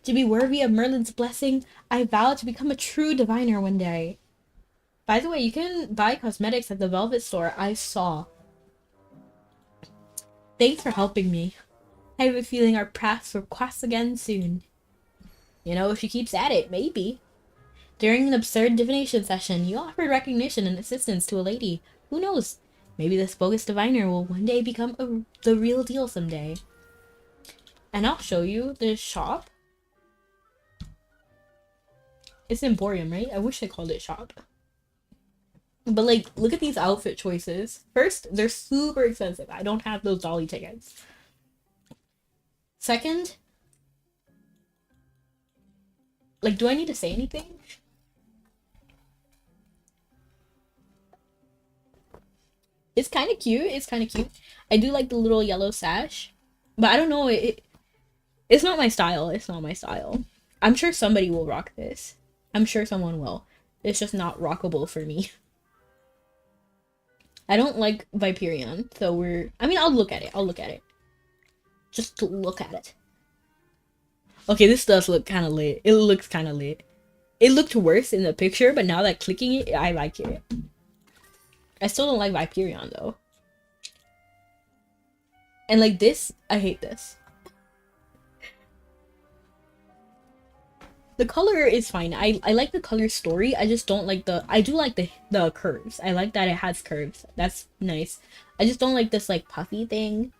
To be worthy of Merlin's blessing, I vow to become a true diviner one day. By the way, you can buy cosmetics at the Velvet store I saw. Thanks for helping me. I have a feeling our paths will cross again soon. You know, if she keeps at it, maybe. During an absurd divination session, you offered recognition and assistance to a lady. Who knows? Maybe this bogus diviner will one day become the real deal someday. And I'll show you the shop. It's Emporium, right? I wish I called it shop. But, like, look at these outfit choices. First, they're super expensive. I don't have those Dolly tickets. Second, like, do I need to say anything? It's kind of cute. It's kind of cute. I do like the little yellow sash. But I don't know. It's not my style. It's not my style. I'm sure somebody will rock this. I'm sure someone will. It's just not rockable for me. I don't like Viperion, so I'll look at it. I'll look at it. Just to look at it. Okay, this does look kind of lit. It looks kind of lit. It looked worse in the picture, but now that clicking it, I like it. I still don't like Viperion, though. And, like, this, I hate this. The color is fine. I like the color story. I just don't like I do like the curves. I like that it has curves. That's nice. I just don't like this, like, puffy thing.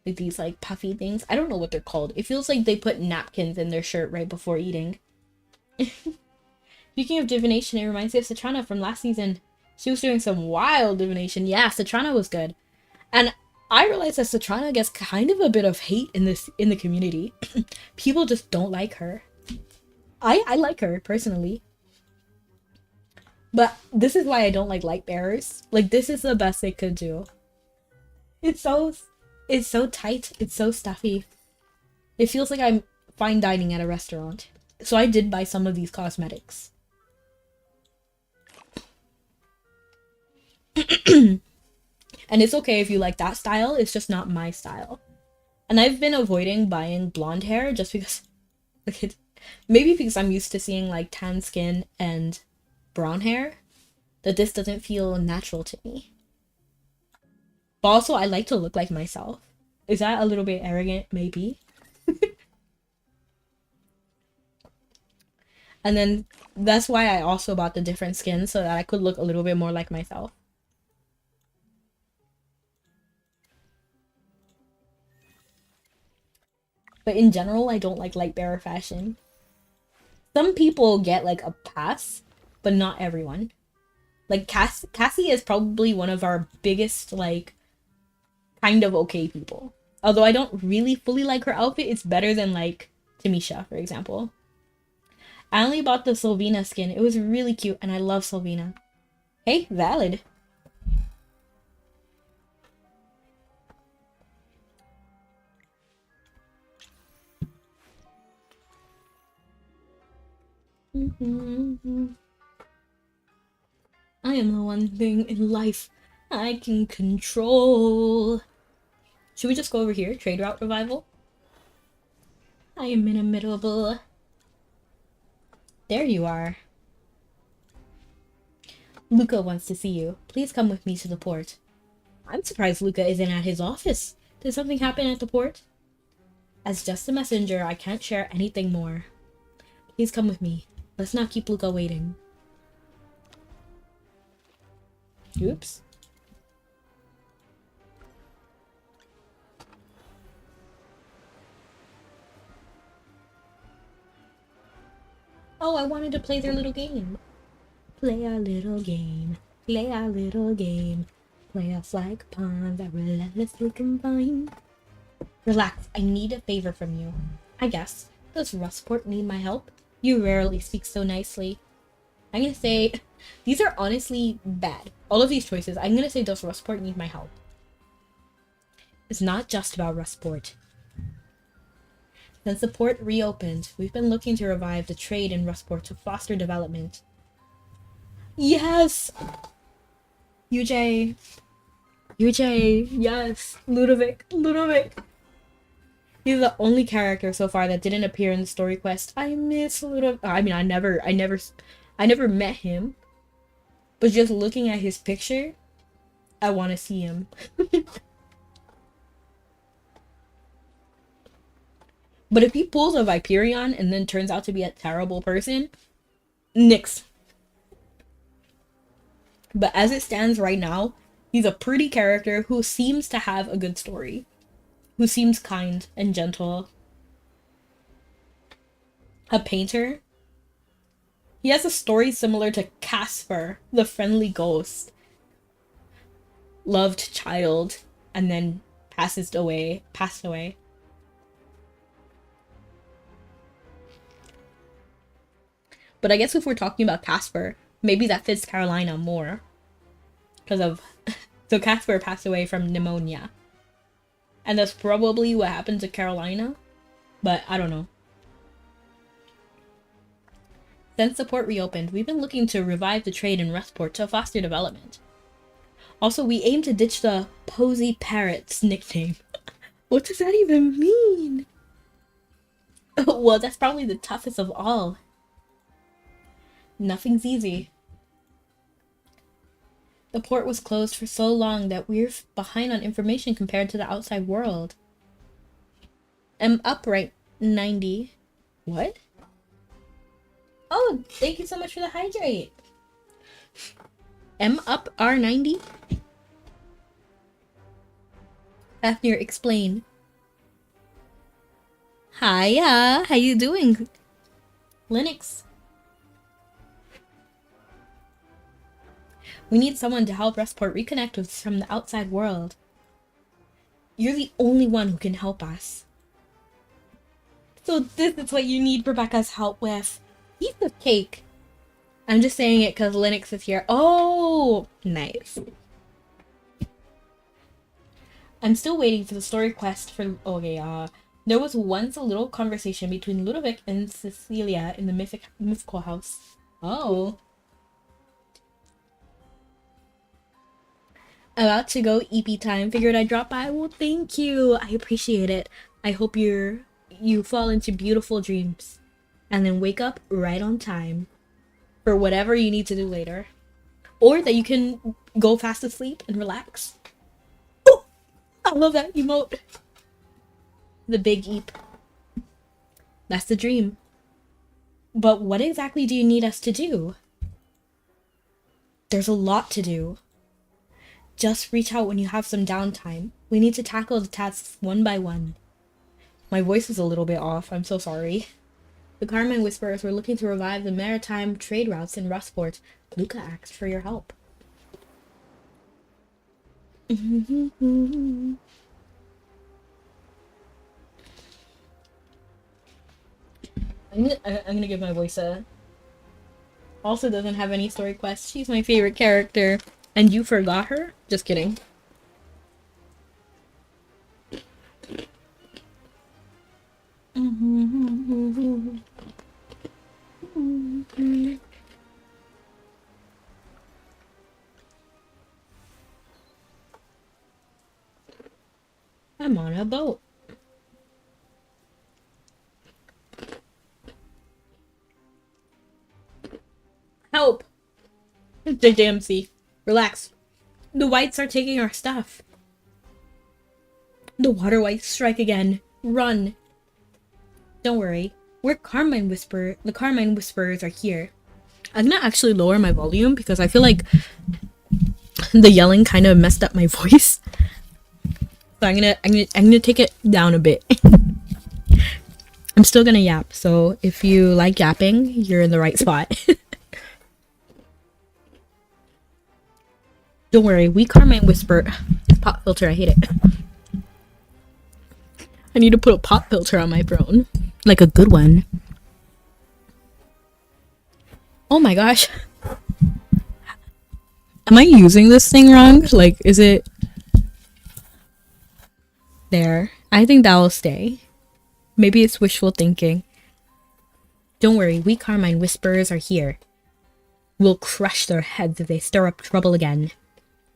Like, these, like, puffy things. I don't know what they're called. It feels like they put napkins in their shirt right before eating. Speaking of divination, it reminds me of Citrana from last season. She was doing some wild divination. Yeah, Citrana was good. And I realized that Citrana gets kind of a bit of hate in the community. People just don't like her. I like her, personally. But this is why I don't like light bearers. Like, this is the best they could do. It's so tight. It's so stuffy. It feels like I'm fine dining at a restaurant. So I did buy some of these cosmetics. And it's okay if you like that style. It's just not my style. And I've been avoiding buying blonde hair just because... Like, maybe because I'm used to seeing, like, tan skin and brown hair, that this doesn't feel natural to me. But also, I like to look like myself. Is that a little bit arrogant? Maybe. And then that's why I also bought the different skins, so that I could look a little bit more like myself. But in general, I don't like light bearer fashion. Some people get, like, a pass, but not everyone. Like, Cassie is probably one of our biggest, like, kind of okay people. Although I don't really fully like her outfit, it's better than, like, Tamisha, for example. I only bought the Sylvina skin. It was really cute, and I love Sylvina. Hey, valid. I am the one thing in life I can control. Should we just go over here? Trade route revival? I am inimitable. There you are. Luca wants to see you. Please come with me to the port. I'm surprised Luca isn't at his office. Did something happen at the port? As just a messenger, I can't share anything more. Please come with me. Let's not keep Luca waiting. Oops. Oh, I wanted to play their little game. Play our little game. Play our little game. Play us like pawns that relentlessly combine. Relax, I need a favor from you. I guess. Does Rustport need my help? You rarely speak so nicely. I'm gonna say, these are honestly bad. All of these choices, I'm gonna say, does Rustport need my help? It's not just about Rustport. Since the port reopened, we've been looking to revive the trade in Rustport to foster development. Yes! UJ. UJ, yes. Ludovic. Ludovic. He's the only character so far that didn't appear in the story quest. I miss Ludovic. I mean, I never met him. But just looking at his picture, I want to see him. But if he pulls a Viperion and then turns out to be a terrible person, nix. But as it stands right now, he's a pretty character who seems to have a good story. Who seems kind and gentle. A painter. He has a story similar to Casper, the friendly ghost. Loved child and then passed away. But I guess if we're talking about Casper, maybe that fits Carolina more. Because of... So Casper passed away from pneumonia. And that's probably what happened to Carolina. But I don't know. Since the port reopened, we've been looking to revive the trade in Rustport to foster development. Also, we aim to ditch the Posy Parrots nickname. What does that even mean? Well, that's probably the toughest of all. Nothing's easy. The port was closed for so long that we're behind on information compared to the outside world. I'm upright 90. What? Oh, thank you so much for the hydrate. M up R90? Fafnir, explain. Hiya, how you doing? Linux. We need someone to help Rustport reconnect with from the outside world. You're the only one who can help us. So this is what you need Rebecca's help with. Piece of cake. I'm just saying it because Linux is here. Oh, nice. I'm still waiting for the story quest for... Okay, there was once a little conversation between Ludovic and Cecilia in the mythical house. Oh. About to go EP time. Figured I'd drop by. Well, thank you. I appreciate it. I hope you fall into beautiful dreams. And then wake up right on time. For whatever you need to do later. Or that you can go fast asleep and relax. Oh! I love that emote. The big eep. That's the dream. But what exactly do you need us to do? There's a lot to do. Just reach out when you have some downtime. We need to tackle the tasks one by one. My voice is a little bit off. I'm so sorry. The Carmine Whisperers were looking to revive the maritime trade routes in Rustport. Luca asked for your help. I'm gonna give my voice a... Also doesn't have any story quests. She's my favorite character. And you forgot her? Just kidding. I'm on a boat. Help! JJMC. Relax. The whites are taking our stuff. The water whites strike again. Run. Don't worry. The Carmine Whisperers are here. I'm gonna actually lower my volume because I feel like the yelling kind of messed up my voice. So I'm gonna take it down a bit. I'm still gonna yap, so if you like yapping, you're in the right spot. Don't worry, we Carmine Whisper. This pop filter, I hate it. I need to put a pop filter on my throne. Like a good one. Oh my gosh. Am I using this thing wrong? Like, is it... There. I think that will stay. Maybe it's wishful thinking. Don't worry, we Carmine Whisperers are here. We'll crush their heads if they stir up trouble again.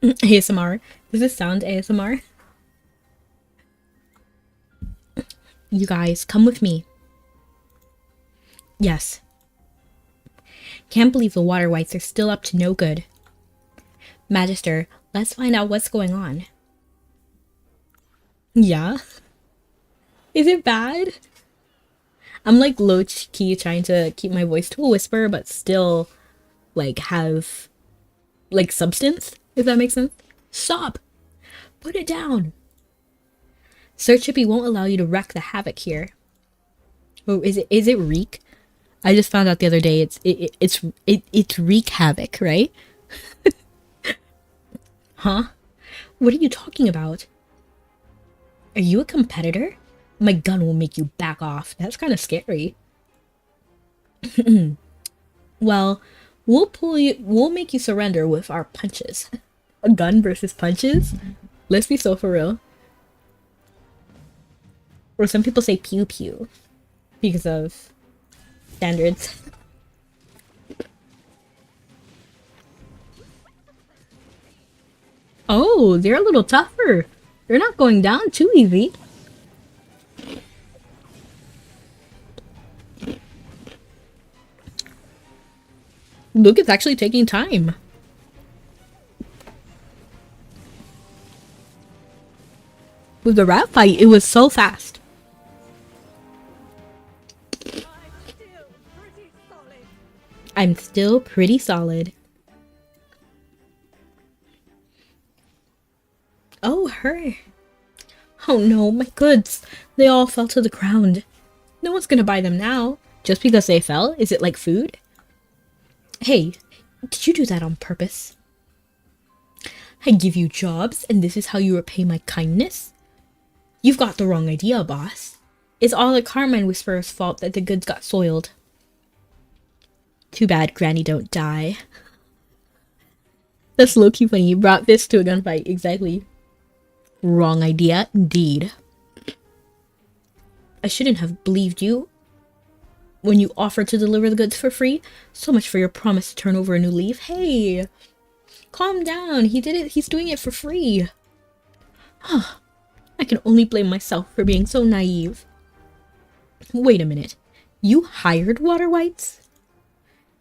ASMR. Does this sound ASMR? You guys, come with me. Yes. Can't believe the water whites are still up to no good. Magister, let's find out what's going on. Yeah? Is it bad? I'm like low-key trying to keep my voice to a whisper, but still like have like substance, if that makes sense. Stop! Put it down! Sir Chippy won't allow you to wreak the havoc here. Oh, is it wreak? I just found out the other day it's wreak havoc, right? Huh? What are you talking about? Are you a competitor? My gun will make you back off. That's kind of scary. Well, we'll make you surrender with our punches. A gun versus punches? Let's be so for real. Or some people say pew pew because of standards. Oh, they're a little tougher. They're not going down too easy. Look, it's actually taking time. With the rat fight, it was so fast. I'm still pretty solid. Oh, her. Oh no, my goods. They all fell to the ground. No one's gonna buy them now. Just because they fell? Is it like food? Hey, did you do that on purpose? I give you jobs, and this is how you repay my kindness? You've got the wrong idea, boss. It's all the Carmine Whisperer's fault that the goods got soiled. Too bad Granny don't die. That's low-key funny. You brought this to a gunfight. Exactly. Wrong idea, indeed. I shouldn't have believed you when you offered to deliver the goods for free. So much for your promise to turn over a new leaf. Hey, calm down. He did it. He's doing it for free. Huh. I can only blame myself for being so naive. Wait a minute. You hired water whites?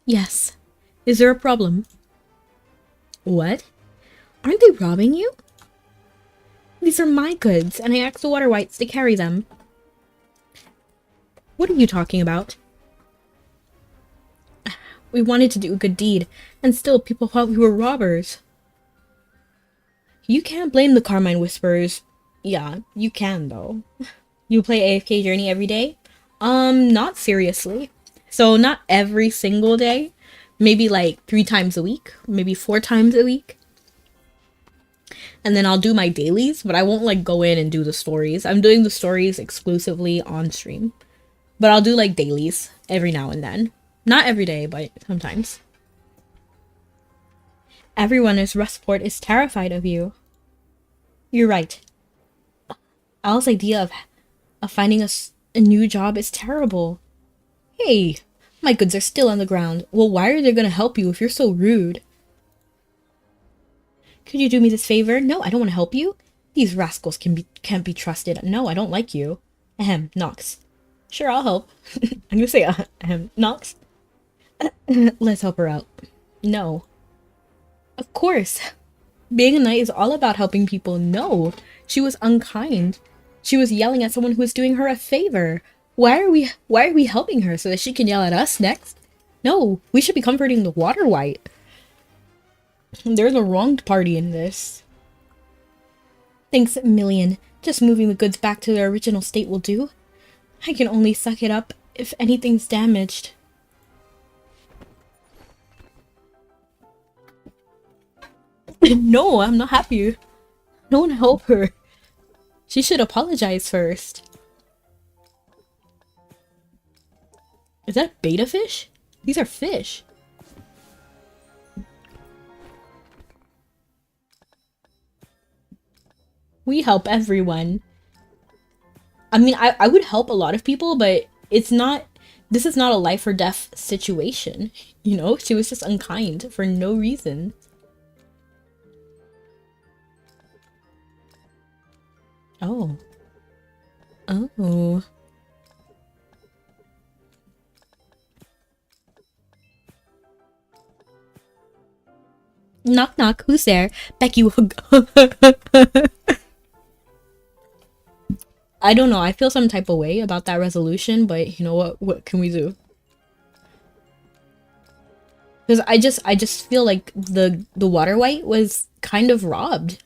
Yes. Is there a problem? What? Aren't they robbing you? These are my goods, and I asked the water whites to carry them. What are you talking about? We wanted to do a good deed, and still people thought we were robbers. You can't blame the Carmine Whisperers. Yeah, you can though. You play AFK Journey every day? Not seriously. So not every single day. Maybe like 3 times a week. Maybe 4 times a week. And then I'll do my dailies, but I won't like go in and do the stories. I'm doing the stories exclusively on stream. But I'll do like dailies every now and then. Not every day, but sometimes. Everyone in Rustport is terrified of you. You're right. Al's idea of finding a new job is terrible. Hey, my goods are still on the ground. Well, why are they gonna help you if you're so rude? Could you do me this favor? No, I don't want to help you. These rascals can't be trusted. No, I don't like you. Ahem, Nox. Sure, I'll help. I'm gonna say ahem, Nox. Let's help her out. No. Of course. Being a knight is all about helping people. No, she was unkind. She was yelling at someone who was doing her a favor. Why are we helping her so that she can yell at us next? No, we should be comforting the water white. They're the wronged party in this. Thanks a million. Just moving the goods back to their original state will do. I can only suck it up if anything's damaged. No, I'm not happy. No one help her. She should apologize first. Is that beta fish? These are fish. We help everyone. I mean, I would help a lot of people, but it's not... This is not a life or death situation. You know, she was just unkind for no reason. Oh. Oh. Knock knock, who's there? Becky. I don't know, I feel some type of way about that resolution, but you know what can we do? Because I just feel like the water white was kind of robbed.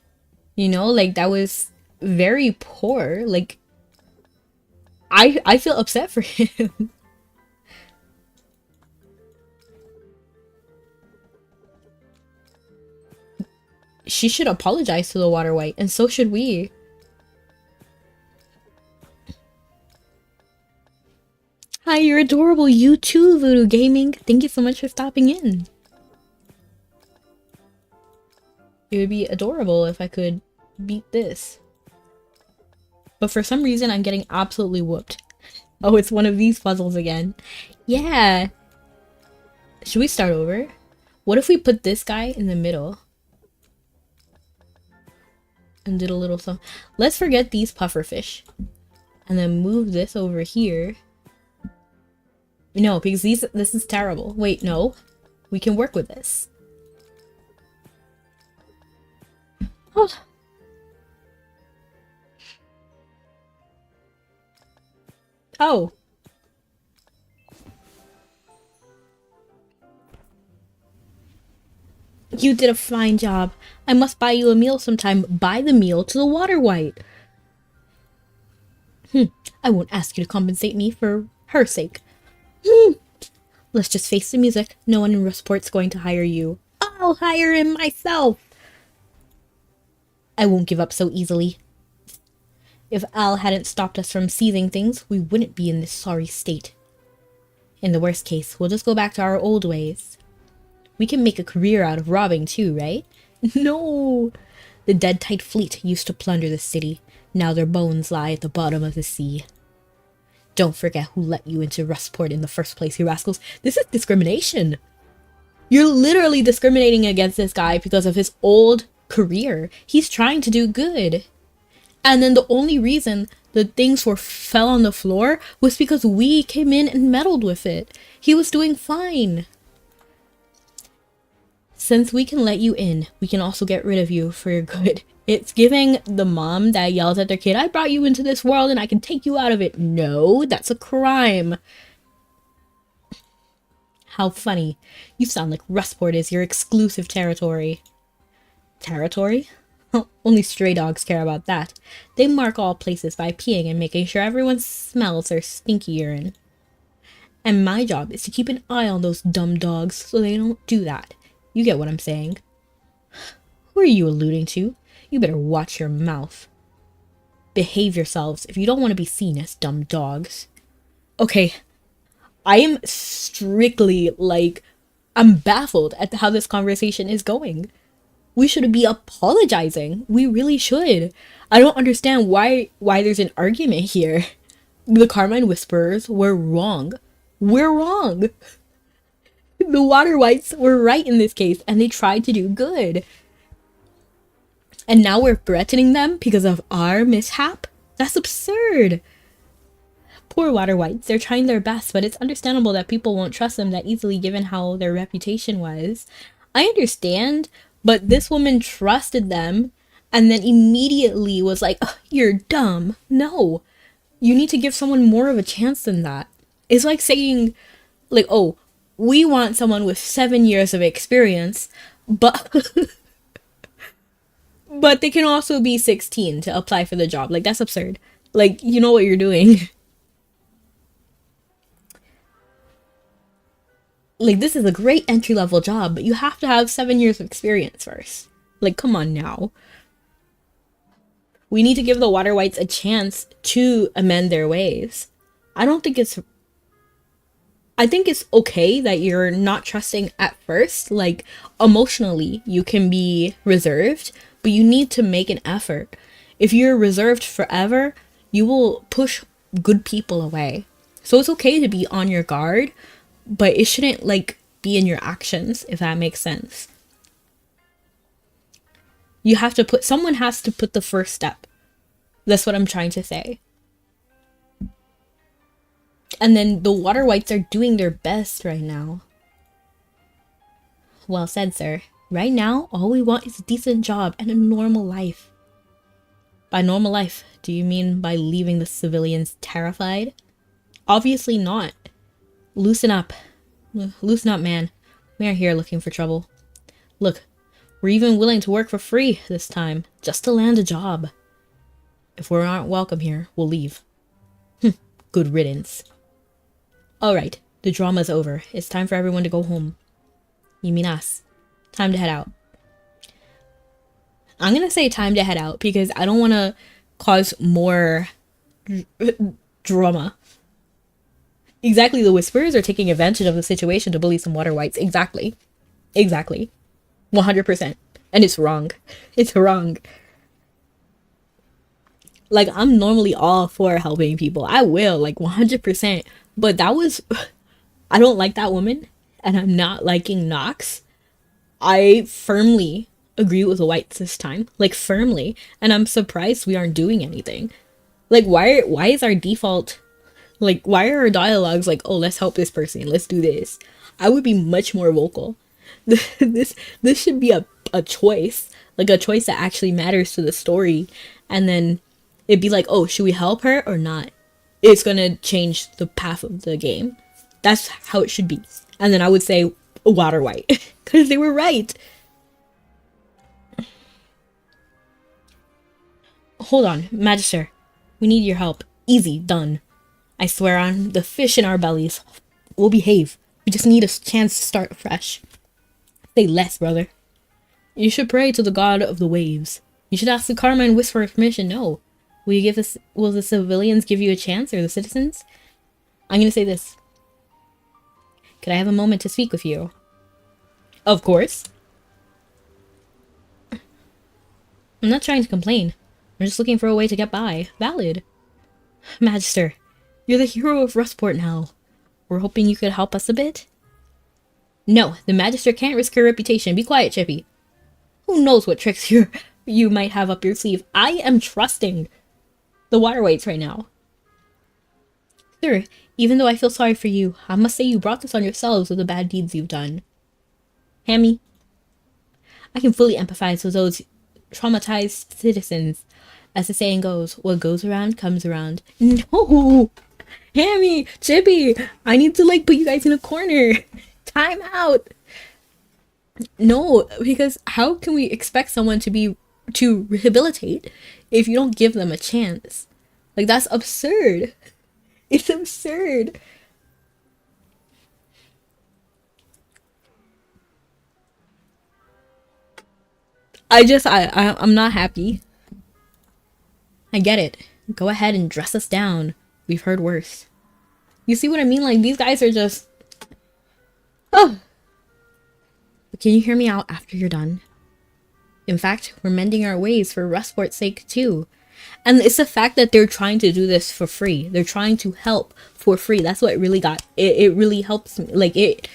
You know, like that was very poor. Like I feel upset for him. She should apologize to the water white, and so should we. Hi, you're adorable. You too, Voodoo Gaming. Thank you so much for stopping in. It would be adorable if I could beat this. But for some reason, I'm getting absolutely whooped. Oh, it's one of these puzzles again. Yeah. Should we start over? What if we put this guy in the middle? And did a little something. Let's forget these pufferfish. And then move this over here. No, because this is terrible. Wait, no. We can work with this. Oh. Oh. You did a fine job. I must buy you a meal sometime. Buy the meal to the water white. I won't ask you to compensate me for her sake. Let's just face the music. No one in Rustport's going to hire you. I'll hire him myself. I won't give up so easily. If Al hadn't stopped us from seizing things, we wouldn't be in this sorry state. In the worst case, we'll just go back to our old ways. We can make a career out of robbing too, right? No! The Dead Tide fleet used to plunder the city. Now their bones lie at the bottom of the sea. Don't forget who let you into Rustport in the first place, you rascals. This is discrimination. You're literally discriminating against this guy because of his old career. He's trying to do good. And then the only reason the things fell on the floor was because we came in and meddled with it. He was doing fine. Since we can let you in, we can also get rid of you for your good. It's giving the mom that yells at their kid, I brought you into this world and I can take you out of it. No, that's a crime. How funny. You sound like Rustport is your exclusive territory. Territory? Only stray dogs care about that. They mark all places by peeing and making sure everyone smells their stinky urine. And my job is to keep an eye on those dumb dogs so they don't do that. You get what I'm saying. Who are you alluding to? You better watch your mouth. Behave yourselves if you don't want to be seen as dumb dogs. Okay, I am strictly like, I'm baffled at how this conversation is going. We should be apologizing. We really should. I don't understand why there's an argument here. The Carmine Whisperers were wrong. We're wrong. The Water Whites were right in this case, and they tried to do good. And now we're threatening them because of our mishap? That's absurd. Poor water whites. They're trying their best, but it's understandable that people won't trust them that easily given how their reputation was. I understand, but this woman trusted them and then immediately was like, "Ugh, you're dumb." No, you need to give someone more of a chance than that. It's like saying, like, oh, we want someone with 7 years of experience, but but they can also be 16 to apply for the job. Like, that's absurd. Like, you know what you're doing. Like, this is a great entry level job, but you have to have 7 years of experience first. Like, come on now. We need to give the water whites a chance to amend their ways. I think it's okay that you're not trusting at first. Like, emotionally, you can be reserved, but you need to make an effort. If you're reserved forever, you will push good people away. So it's okay to be on your guard, but it shouldn't, like, be in your actions, if that makes sense. Someone has to put the first step. That's what I'm trying to say. And then the water whites are doing their best right now. Well said, sir. Right now, all we want is a decent job and a normal life. By normal life, do you mean by leaving the civilians terrified? Obviously not. Loosen up. Loosen up, man. We aren't here looking for trouble. Look, we're even willing to work for free this time, just to land a job. If we aren't welcome here, we'll leave. Good riddance. Alright, the drama's over. It's time for everyone to go home. You mean us. Time to head out. I'm gonna say time to head out because I don't want to cause more drama. Exactly, the Whisperers are taking advantage of the situation to bully some water whites. Exactly. 100%. And it's wrong. It's wrong. Like, I'm normally all for helping people. I will, like, 100%. But that was... I don't like that woman. And I'm not liking Nox. I firmly agree with the whites this time. Like, firmly. And I'm surprised we aren't doing anything. Like, why is our default... Like, why are our dialogues like, oh, let's help this person, let's do this? I would be much more vocal. This should be a choice. Like, a choice that actually matters to the story. And then it'd be like, oh, should we help her or not? It's gonna change the path of the game. That's how it should be. And then I would say water white. Because they were right. Hold on, Magister. We need your help. Easy, done. I swear on the fish in our bellies. We'll behave. We just need a chance to start fresh. Say less, brother. You should pray to the god of the waves. You should ask the Carmine Whisperer for permission. No. Will the civilians give you a chance, or the citizens? I'm gonna say this. Could I have a moment to speak with you? Of course. I'm not trying to complain. I'm just looking for a way to get by. Valid. Magister. You're the hero of Rustport now. We're hoping you could help us a bit. No, the Magister can't risk her reputation. Be quiet, Chippy. Who knows what tricks you might have up your sleeve. I am trusting the water whites right now. Sir, even though I feel sorry for you, I must say you brought this on yourselves with the bad deeds you've done. Hammy, I can fully empathize with those traumatized citizens. As the saying goes, what goes around comes around. No! Hammy, Chippy, I need to, like, put you guys in a corner. Time out. No, because how can we expect someone to rehabilitate if you don't give them a chance? Like, that's absurd. It's absurd. I'm not happy. I get it. Go ahead and dress us down. We've heard worse. You see what I mean? Like, these guys are just... Oh. But can you hear me out after you're done? In fact, we're mending our ways for Rustport's sake, too. And it's the fact that they're trying to do this for free. They're trying to help for free. That's what really got... It really helps me. Like, it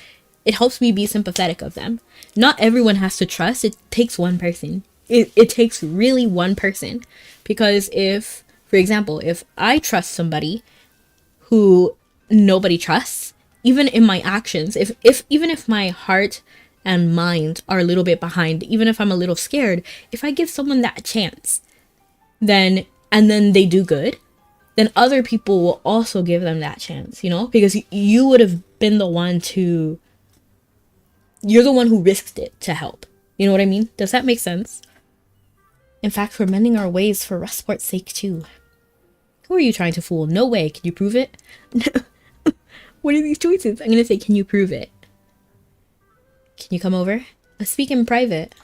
helps me be sympathetic of them. Not everyone has to trust. It takes one person. it takes really one person. Because if, for example, if I trust somebody who nobody trusts, even in my actions, even if my heart and mind are a little bit behind, even if I'm a little scared, if I give someone that chance, then they do good, then other people will also give them that chance, you know, because you would have been the one to, you're the one who risked it to help. You know what I mean? Does that make sense? In fact, we're mending our ways for Rustport's sake too. Who are you trying to fool? No way. Can you prove it? What are these choices? I'm gonna say, can you prove it? Can you come over? Let's speak in private.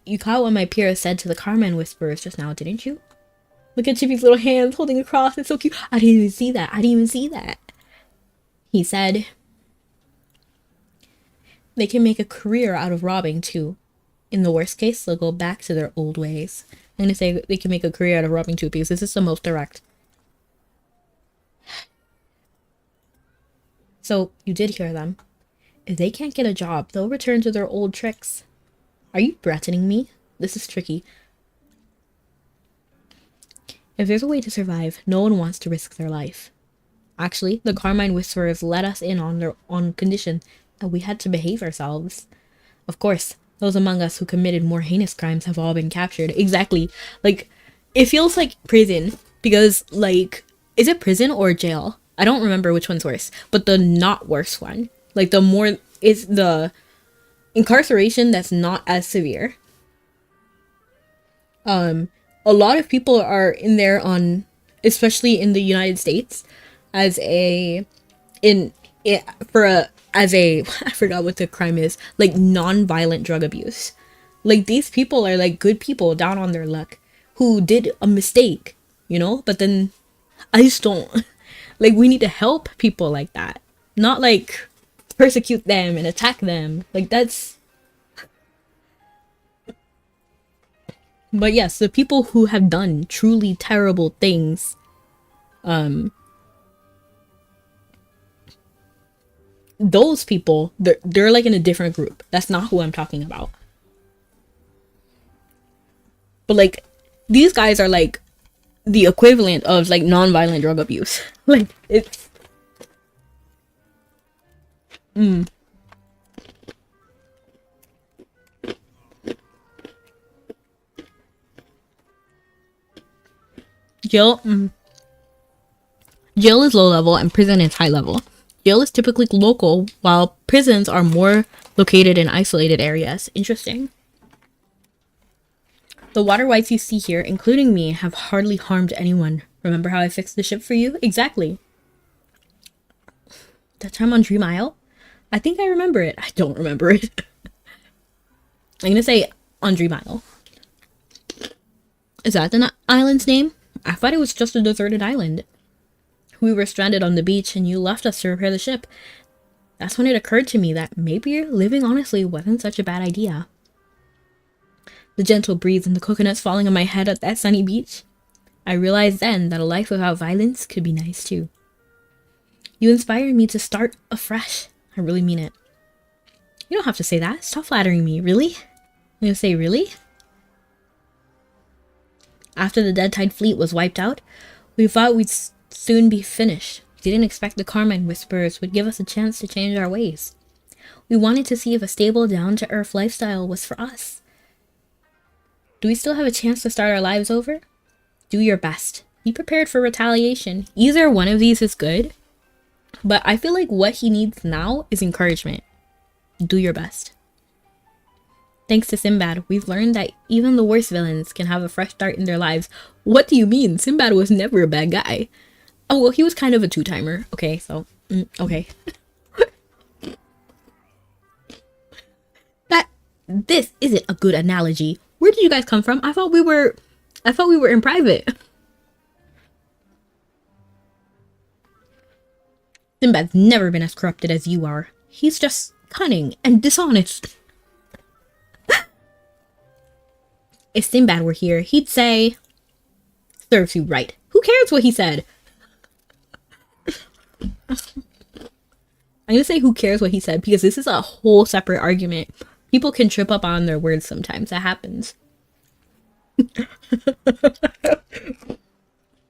You caught what my peer said to the Carmine Whisperers just now, didn't you? Look at Chippy's little hands holding a cross. It's so cute. I didn't even see that. He said they can make a career out of robbing too. In the worst case, they'll go back to their old ways. I'm gonna say they can make a career out of robbing too, because this is the most direct. So, you did hear them. If they can't get a job, they'll return to their old tricks. Are you threatening me? This is tricky. If there's a way to survive, no one wants to risk their life. Actually, the Carmine Whisperers let us in on condition that we had to behave ourselves. Of course, those among us who committed more heinous crimes have all been captured. Exactly. Like, it feels like prison, because, like, is it prison or jail? I don't remember which one's worse, but the not worse one. Like, the more is the incarceration that's not as severe. A lot of people are in there on, especially in the United States, as I forgot what the crime is, like non-violent drug abuse. Like, these people are like good people down on their luck who did a mistake, you know? But then I just don't, like, we need to help people like that, not like persecute them and attack them. Like, that's, but yes, the people who have done truly terrible things, those people, they're like in a different group. That's not who I'm talking about. But like, these guys are like the equivalent of like non-violent drug abuse. Like, it's jail is low level and prison is high level. Jail is typically local, while prisons are more located in isolated areas. Interesting. The water wights you see here, including me, have hardly harmed anyone. Remember how I fixed the ship for you? Exactly. That time on Dream Isle? I think I remember it. I don't remember it. I'm gonna say on Dream Isle. Is that the island's name? I thought it was just a deserted island. We were stranded on the beach and you left us to repair the ship. That's when it occurred to me that maybe living honestly wasn't such a bad idea. The gentle breeze and the coconuts falling on my head at that sunny beach. I realized then that a life without violence could be nice too. You inspired me to start afresh. I really mean it. You don't have to say that. Stop flattering me. Really? I'm gonna say really? After the Dead Tide fleet was wiped out, we thought we'd soon be finished. We didn't expect the Carmine Whisperers would give us a chance to change our ways. We wanted to see if a stable, down-to-earth lifestyle was for us. Do we still have a chance to start our lives over? Do your best. Be prepared for retaliation. Either one of these is good, but I feel like what he needs now is encouragement. Do your best. Thanks to Sinbad, we've learned that even the worst villains can have a fresh start in their lives. What do you mean? Sinbad was never a bad guy. Oh, well, he was kind of a two-timer. Okay, so, okay. This isn't a good analogy. Where did you guys come from? I thought we were in private. Sinbad's never been as corrupted as you are. He's just cunning and dishonest. If Sinbad were here, he'd say, serves you right. Who cares what he said? I'm gonna say who cares what he said because this is a whole separate argument. People can trip up on their words sometimes. That happens.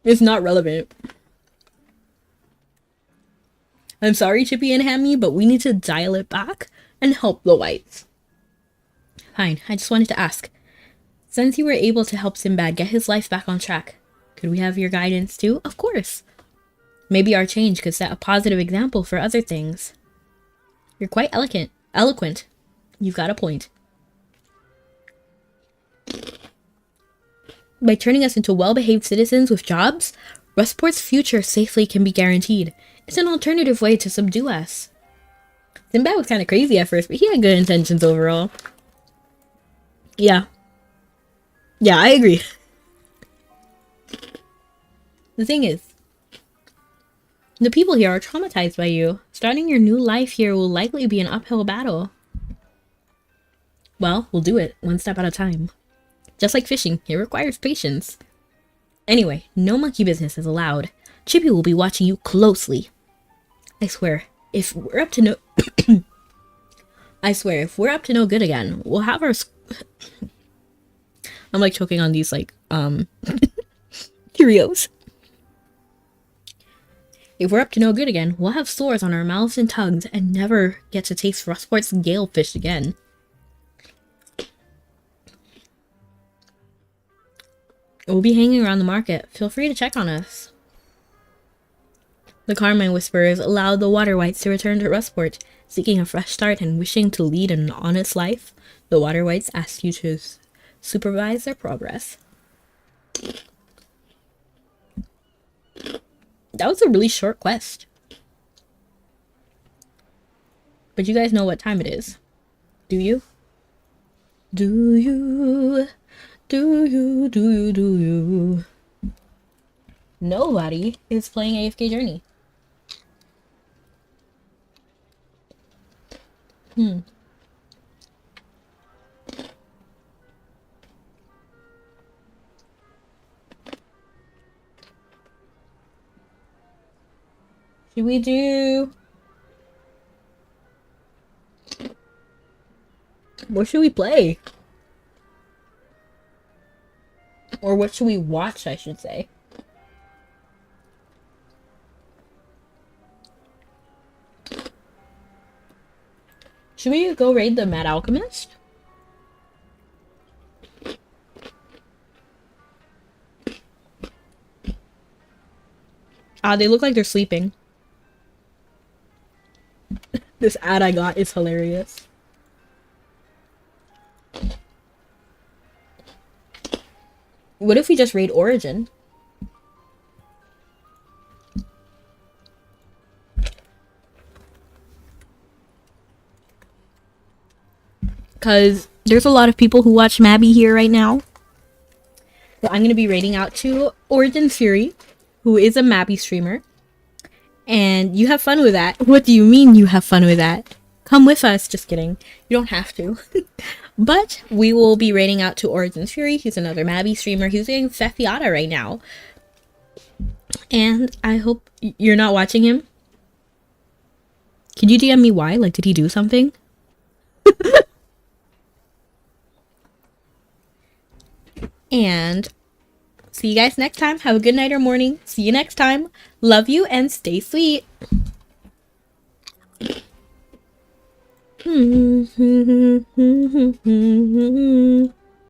It's not relevant. I'm sorry, Chippy and Hammy, but we need to dial it back and help the whites. Fine, I just wanted to ask. Since you were able to help Sinbad get his life back on track, could we have your guidance too? Of course. Maybe our change could set a positive example for other things. You're quite eloquent. You've got a point. By turning us into well-behaved citizens with jobs, Rustport's future safely can be guaranteed. It's an alternative way to subdue us. Sinbad was kind of crazy at first, but he had good intentions overall. Yeah. Yeah, I agree. The thing is, the people here are traumatized by you. Starting your new life here will likely be an uphill battle. Well, we'll do it one step at a time. Just like fishing, it requires patience. Anyway, no monkey business is allowed. Chippy will be watching you closely. I swear, if we're up to no... I swear, if we're up to no good again, we'll have our... I'm like choking on these, like, Cheerios. If we're up to no good again, we'll have sores on our mouths and tongues and never get to taste Rustport's gale fish again. We'll be hanging around the market. Feel free to check on us. The Carmine Whisperers allowed the Water Whites to return to Rustport, seeking a fresh start and wishing to lead an honest life. The Water Whites asked you to supervise their progress. That was a really short quest. But you guys know what time it is. Do you? Do you? Do you? Do you? Do you? Nobody is playing AFK Journey. Should we do... What should we play? Or what should we watch, I should say. Should we go raid the Mad Alchemist? They look like they're sleeping. This ad I got is hilarious. What if we just raid Origin? Because there's a lot of people who watch Mabby here right now. So I'm going to be raiding out to Origin Fury, who is a Mabby streamer. And you have fun with that. What do you mean you have fun with that? Come with us. Just kidding. You don't have to. But we will be raiding out to Origin Fury. He's another Mabby streamer. He's doing Fefiata right now. And I hope you're not watching him. Can you DM me why? Like, did he do something? And see you guys next time. Have a good night or morning. See you next time. Love you and stay sweet.